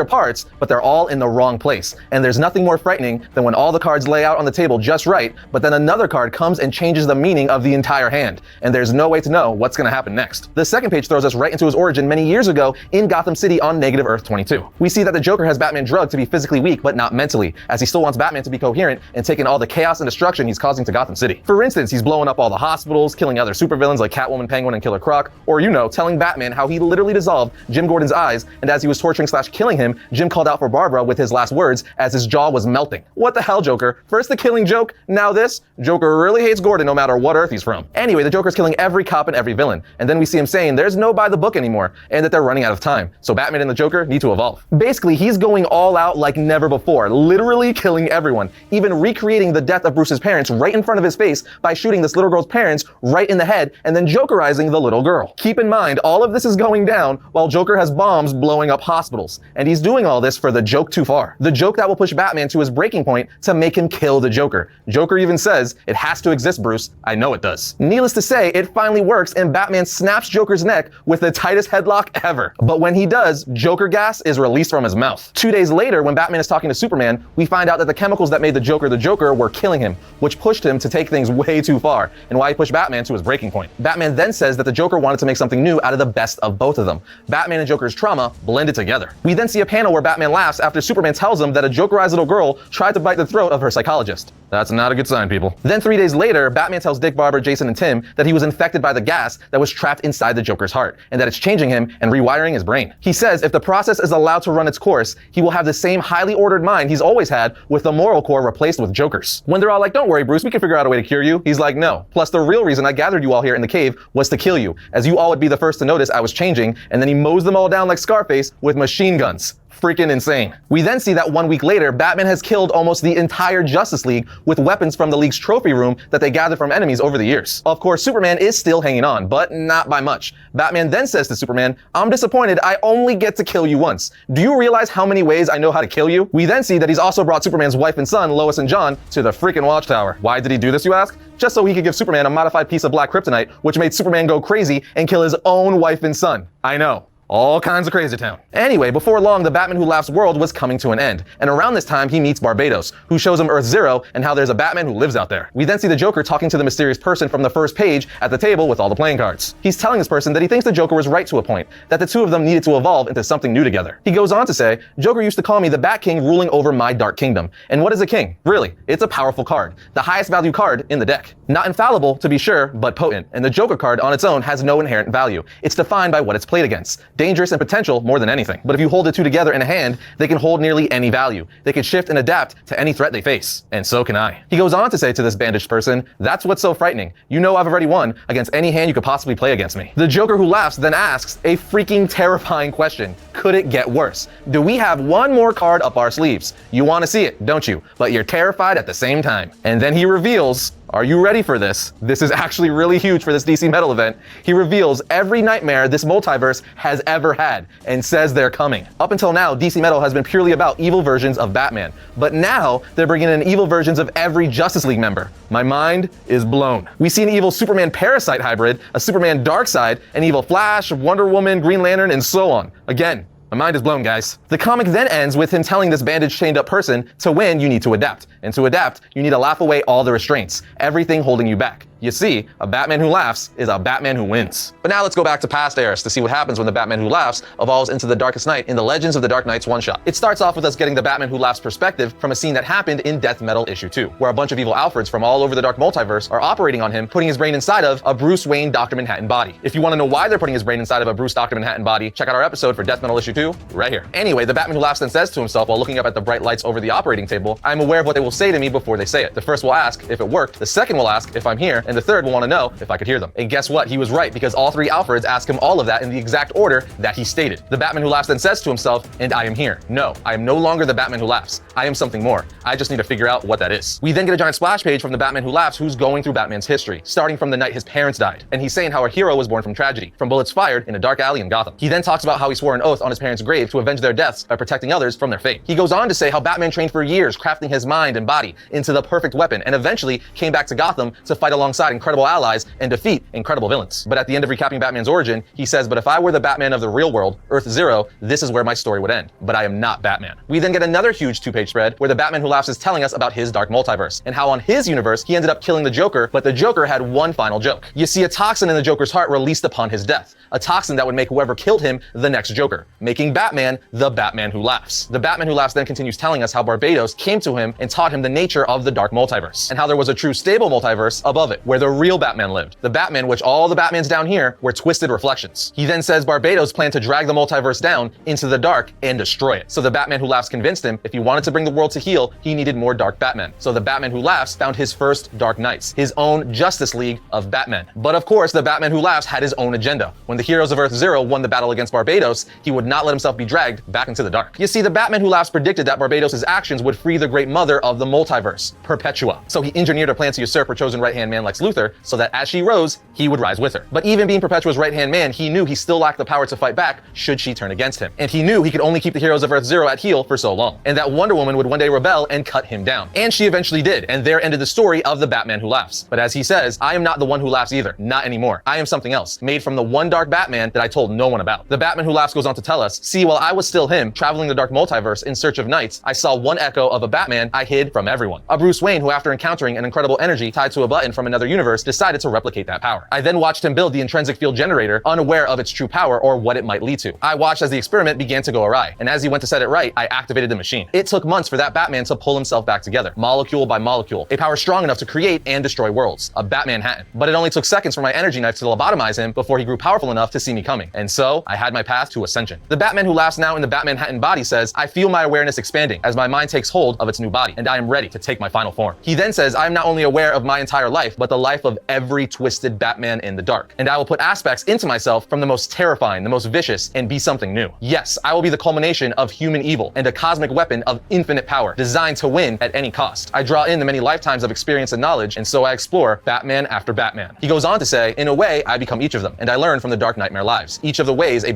Parts, but they're all in the wrong place. And there's nothing more frightening than when all the cards lay out on the table just right, but then another card comes and changes the meaning of the entire hand, and there's no way to know what's going to happen next. The second page throws us right into his origin many years ago in Gotham City on Negative Earth 22. We see that the Joker has Batman drugged to be physically weak, but not mentally, as he still wants Batman to be coherent and take in all the chaos and destruction he's causing to Gotham City. For instance, he's blowing up all the hospitals, killing other supervillains like Catwoman, Penguin, and Killer Croc, or, you know, telling Batman how he literally dissolved Jim Gordon's eyes, and as he was torturing/killing him, Jim called out for Barbara with his last words as his jaw was melting. What the hell, Joker? First the killing joke, now this? Joker really hates Gordon no matter what Earth he's from. Anyway, the Joker's killing every cop and every villain, and then we see him saying there's no by the book anymore, and that they're running out of time. So Batman and the Joker need to evolve. Basically, he's going all out like never before, literally killing everyone, even recreating the death of Bruce's parents right in front of his face by shooting this little girl's parents right in the head, and then Jokerizing the little girl. Keep in mind, all of this is going down while Joker has bombs blowing up hospitals, and he's doing all this for the joke too far. The joke that will push Batman to his breaking point to make him kill the Joker. Joker even says, it has to exist, Bruce. I know it does. Needless to say, it finally works and Batman snaps Joker's neck with the tightest headlock ever. But when he does, Joker gas is released from his mouth. 2 days later, when Batman is talking to Superman, we find out that the chemicals that made the Joker were killing him, which pushed him to take things way too far, and why he pushed Batman to his breaking point. Batman then says that the Joker wanted to make something new out of the best of both of them. Batman and Joker's trauma blended together. We then see a panel where Batman laughs after Superman tells him that a Jokerized little girl tried to bite the throat of her psychologist. That's not a good sign, people. Then 3 days later, Batman tells Dick, Barbara, Jason, and Tim that he was infected by the gas that was trapped inside the Joker's heart, and that it's changing him and rewiring his brain. He says if the process is allowed to run its course, he will have the same highly ordered mind he's always had, with the moral core replaced with Joker's. When they're all like, don't worry, Bruce, we can figure out a way to cure you, he's like, no. Plus, the real reason I gathered you all here in the cave was to kill you, as you all would be the first to notice I was changing, and then he mows them all down like Scarface with machine guns. freaking insane. We then see that 1 week later, Batman has killed almost the entire Justice League with weapons from the League's trophy room that they gathered from enemies over the years. Of course, Superman is still hanging on, but not by much. Batman then says to Superman, "I'm disappointed I only get to kill you once. Do you realize how many ways I know how to kill you?" We then see that he's also brought Superman's wife and son, Lois and John, to the freaking Watchtower. Why did he do this, you ask? Just so he could give Superman a modified piece of black kryptonite, which made Superman go crazy and kill his own wife and son. I know. All kinds of crazy town. Anyway, before long, the Batman Who Laughs world was coming to an end. And around this time, he meets Barbados, who shows him Earth Zero and how there's a Batman who lives out there. We then see the Joker talking to the mysterious person from the first page at the table with all the playing cards. He's telling this person that he thinks the Joker was right to a point, that the two of them needed to evolve into something new together. He goes on to say, "Joker used to call me the Bat King ruling over my Dark Kingdom. And what is a king? Really, it's a powerful card. The highest value card in the deck. Not infallible, to be sure, but potent. And the Joker card on its own has no inherent value. It's defined by what it's played against. Dangerous and potential more than anything. But if you hold the two together in a hand, they can hold nearly any value. They can shift and adapt to any threat they face. And so can I." He goes on to say to this bandaged person, "That's what's so frightening. You know I've already won against any hand you could possibly play against me." The Joker Who Laughs then asks a freaking terrifying question. Could it get worse? Do we have one more card up our sleeves? You want to see it, don't you? But you're terrified at the same time. And then he reveals, are you ready for this? This is actually really huge for this DC Metal event. He reveals every nightmare this multiverse has ever had and says they're coming. Up until now, DC Metal has been purely about evil versions of Batman. But now they're bringing in evil versions of every Justice League member. My mind is blown. We see an evil Superman Parasite hybrid, a Superman Darkseid, an evil Flash, Wonder Woman, Green Lantern, and so on. Again, my mind is blown, guys. The comic then ends with him telling this bandaged, chained up person, to win, you need to adapt. And to adapt, you need to laugh away all the restraints, everything holding you back. You see, a Batman who laughs is a Batman who wins. But now let's go back to past eras to see what happens when the Batman Who Laughs evolves into the Darkest Night in the Legends of the Dark Knights one-shot. It starts off with us getting the Batman Who Laughs perspective from a scene that happened in Death Metal issue 2, where a bunch of evil Alfreds from all over the Dark Multiverse are operating on him, putting his brain inside of a Bruce Wayne Dr. Manhattan body. If you want to know why they're putting his brain inside of a Bruce Dr. Manhattan body, check out our episode for Death Metal issue 2 right here. Anyway, the Batman Who Laughs then says to himself while looking up at the bright lights over the operating table, "I'm aware of what they will say to me before they say it. The first will ask if it worked, the second will ask if I'm here, and the third will want to know if I could hear them." And guess what? He was right, because all three Alfreds ask him all of that in the exact order that he stated. The Batman Who Laughs then says to himself, "And I am here. No, I am no longer the Batman Who Laughs. I am something more. I just need to figure out what that is." We then get a giant splash page from the Batman Who Laughs, who's going through Batman's history, starting from the night his parents died. And he's saying how a hero was born from tragedy, from bullets fired in a dark alley in Gotham. He then talks about how he swore an oath on his parents' grave to avenge their deaths by protecting others from their fate. He goes on to say how Batman trained for years, crafting his mind and body into the perfect weapon, and eventually came back to Gotham to fight alongside incredible allies and defeat incredible villains. But at the end of recapping Batman's origin, he says, "But if I were the Batman of the real world, Earth Zero, this is where my story would end. But I am not Batman." We then get another huge two-page spread where the Batman Who Laughs is telling us about his dark multiverse and how on his universe he ended up killing the Joker, but the Joker had one final joke. You see, a toxin in the Joker's heart released upon his death, a toxin that would make whoever killed him the next Joker, making Batman the Batman Who Laughs. The Batman Who Laughs then continues telling us how Barbados came to him and taught him the nature of the dark multiverse, and how there was a true stable multiverse above it, where the real Batman lived. The Batman which all the Batmans down here were twisted reflections. He then says Barbados planned to drag the multiverse down into the dark and destroy it. So the Batman Who Laughs convinced him if he wanted to bring the world to heal, he needed more dark Batman. So the Batman Who Laughs found his first Dark Knights, his own Justice League of Batman. But of course, the Batman Who Laughs had his own agenda. When the heroes of Earth Zero won the battle against Barbados, he would not let himself be dragged back into the dark. You see, the Batman Who Laughs predicted that Barbados' actions would free the great mother of the multiverse, Perpetua. So he engineered a plan to usurp her chosen right-hand man Lex Luthor, so that as she rose, he would rise with her. But even being Perpetua's right-hand man, he knew he still lacked the power to fight back should she turn against him. And he knew he could only keep the heroes of Earth Zero at heel for so long, and that Wonder Woman would one day rebel and cut him down. And she eventually did, and there ended the story of the Batman Who Laughs. But as he says, I am not the one who laughs either. Not anymore. I am something else, made from the one dark Batman that I told no one about. The Batman Who Laughs goes on to tell us, "See, while I was still him, traveling the dark multiverse in search of knights, I saw one echo of a Batman I hid from everyone. A Bruce Wayne who, after encountering an incredible energy tied to a button from another universe, decided to replicate that power. I then watched him build the intrinsic field generator, unaware of its true power or what it might lead to. I watched as the experiment began to go awry, and as he went to set it right, I activated the machine. It took months for that Batman to pull himself back together, molecule by molecule, a power strong enough to create and destroy worlds, a Batmanhattan. But it only took seconds for my energy knife to lobotomize him before he grew powerful enough to see me coming. And so, I had my path to ascension." The Batman Who Laughs now in the Batmanhattan body says, "I feel my awareness expanding as my mind takes hold of its new body, and I am ready to take my final form." He then says, "I am not only aware of my entire life, but the the life of every twisted Batman in the dark. And I will put aspects into myself from the most terrifying, the most vicious, and be something new. Yes, I will be the culmination of human evil and a cosmic weapon of infinite power, designed to win at any cost. I draw in the many lifetimes of experience and knowledge, and so I explore Batman after Batman. He goes on to say, in a way, I become each of them, and I learn from the Dark Nightmare lives. Each of the ways a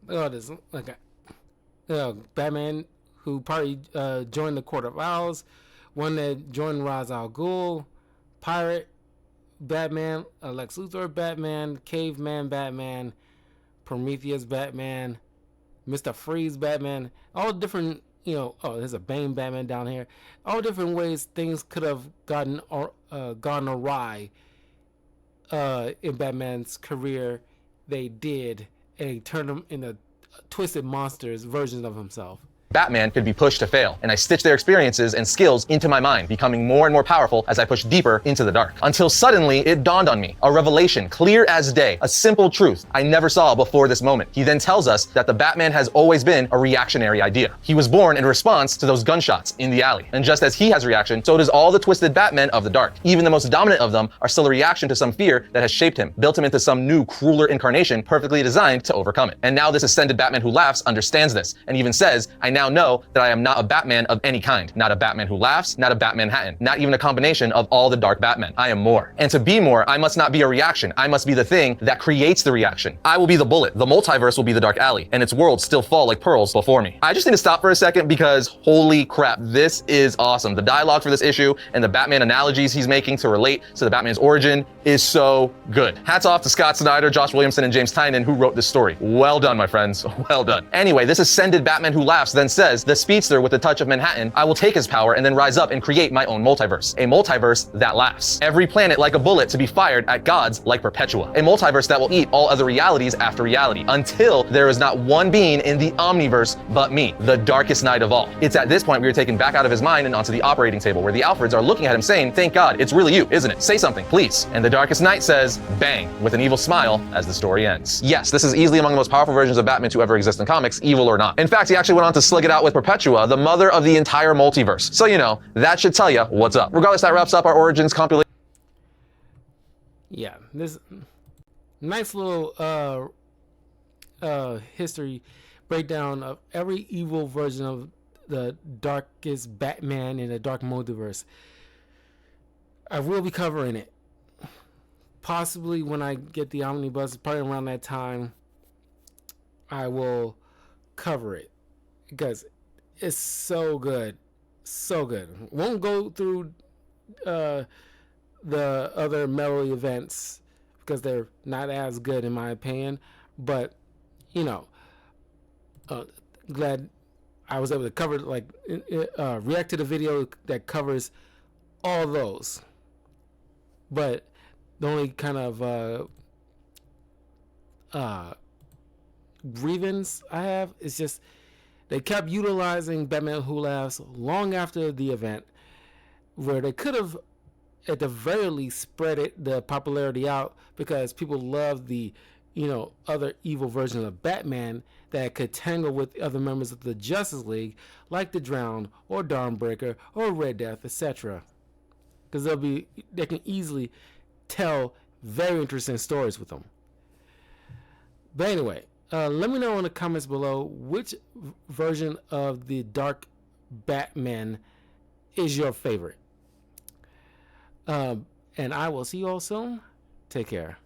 this like Batman who probably joined the Court of Owls, one that joined Ra's al Ghul, Pirate Batman, Lex Luthor Batman, Caveman Batman, Prometheus Batman, Mr. Freeze Batman, all different, there's a Bane Batman down here. All different ways things could have gone awry in Batman's career. They did, and he turned him into twisted monsters versions of himself. Batman could be pushed to fail, and I stitch their experiences and skills into my mind, becoming more and more powerful as I push deeper into the dark. Until suddenly, it dawned on me, a revelation, clear as day, a simple truth I never saw before this moment. He then tells us that the Batman has always been a reactionary idea. He was born in response to those gunshots in the alley. And just as he has reaction, so does all the twisted Batmen of the dark. Even the most dominant of them are still a reaction to some fear that has shaped him, built him into some new, crueler incarnation perfectly designed to overcome it. And now this ascended Batman who laughs understands this, and even says, I now know that I am not a Batman of any kind. Not a Batman who laughs, not a Batmanhattan, not even a combination of all the dark Batmen. I am more. And to be more, I must not be a reaction. I must be the thing that creates the reaction. I will be the bullet. The multiverse will be the dark alley, and its worlds still fall like pearls before me. I just need to stop for a second because holy crap, this is awesome. The dialogue for this issue and the Batman analogies he's making to relate to the Batman's origin is so good. Hats off to Scott Snyder, Josh Williamson, and James Tynion who wrote this story. Well done, my friends. Well done. Anyway, this ascended Batman who laughs then says, the speedster with the touch of Manhattan, I will take his power and then rise up and create my own multiverse. A multiverse that laughs. Every planet like a bullet to be fired at gods like Perpetua. A multiverse that will eat all other realities after reality until there is not one being in the Omniverse but me, the darkest night of all. It's at this point we are taken back out of his mind and onto the operating table where the Alfreds are looking at him saying, thank God, it's really you, isn't it? Say something, please. And the darkest night says, bang, with an evil smile as the story ends. Yes, this is easily among the most powerful versions of Batman to ever exist in comics, evil or not. In fact, he actually went on to slig it out with Perpetua, the mother of the entire multiverse. So, that should tell you what's up. Regardless, that wraps up our Origins compilation. Yeah, this nice little history breakdown of every evil version of the darkest Batman in the dark multiverse. I will be covering it. Possibly when I get the omnibus, probably around that time, I will cover it because it's so good. So good. Won't go through the other Melody events because they're not as good in my opinion, but glad I was able to cover react to the video that covers all those. But the only kind of grievance I have is just they kept utilizing Batman Who Laughs long after the event, where they could have, at the very least, spread the popularity out because people love the, other evil version of Batman that could tangle with other members of the Justice League, like the Drowned or Dawnbreaker or Red Death, etc. Because they can easily tell very interesting stories with them. But anyway. Let me know in the comments below which version of the Dark Batman is your favorite. And I will see you all soon. Take care.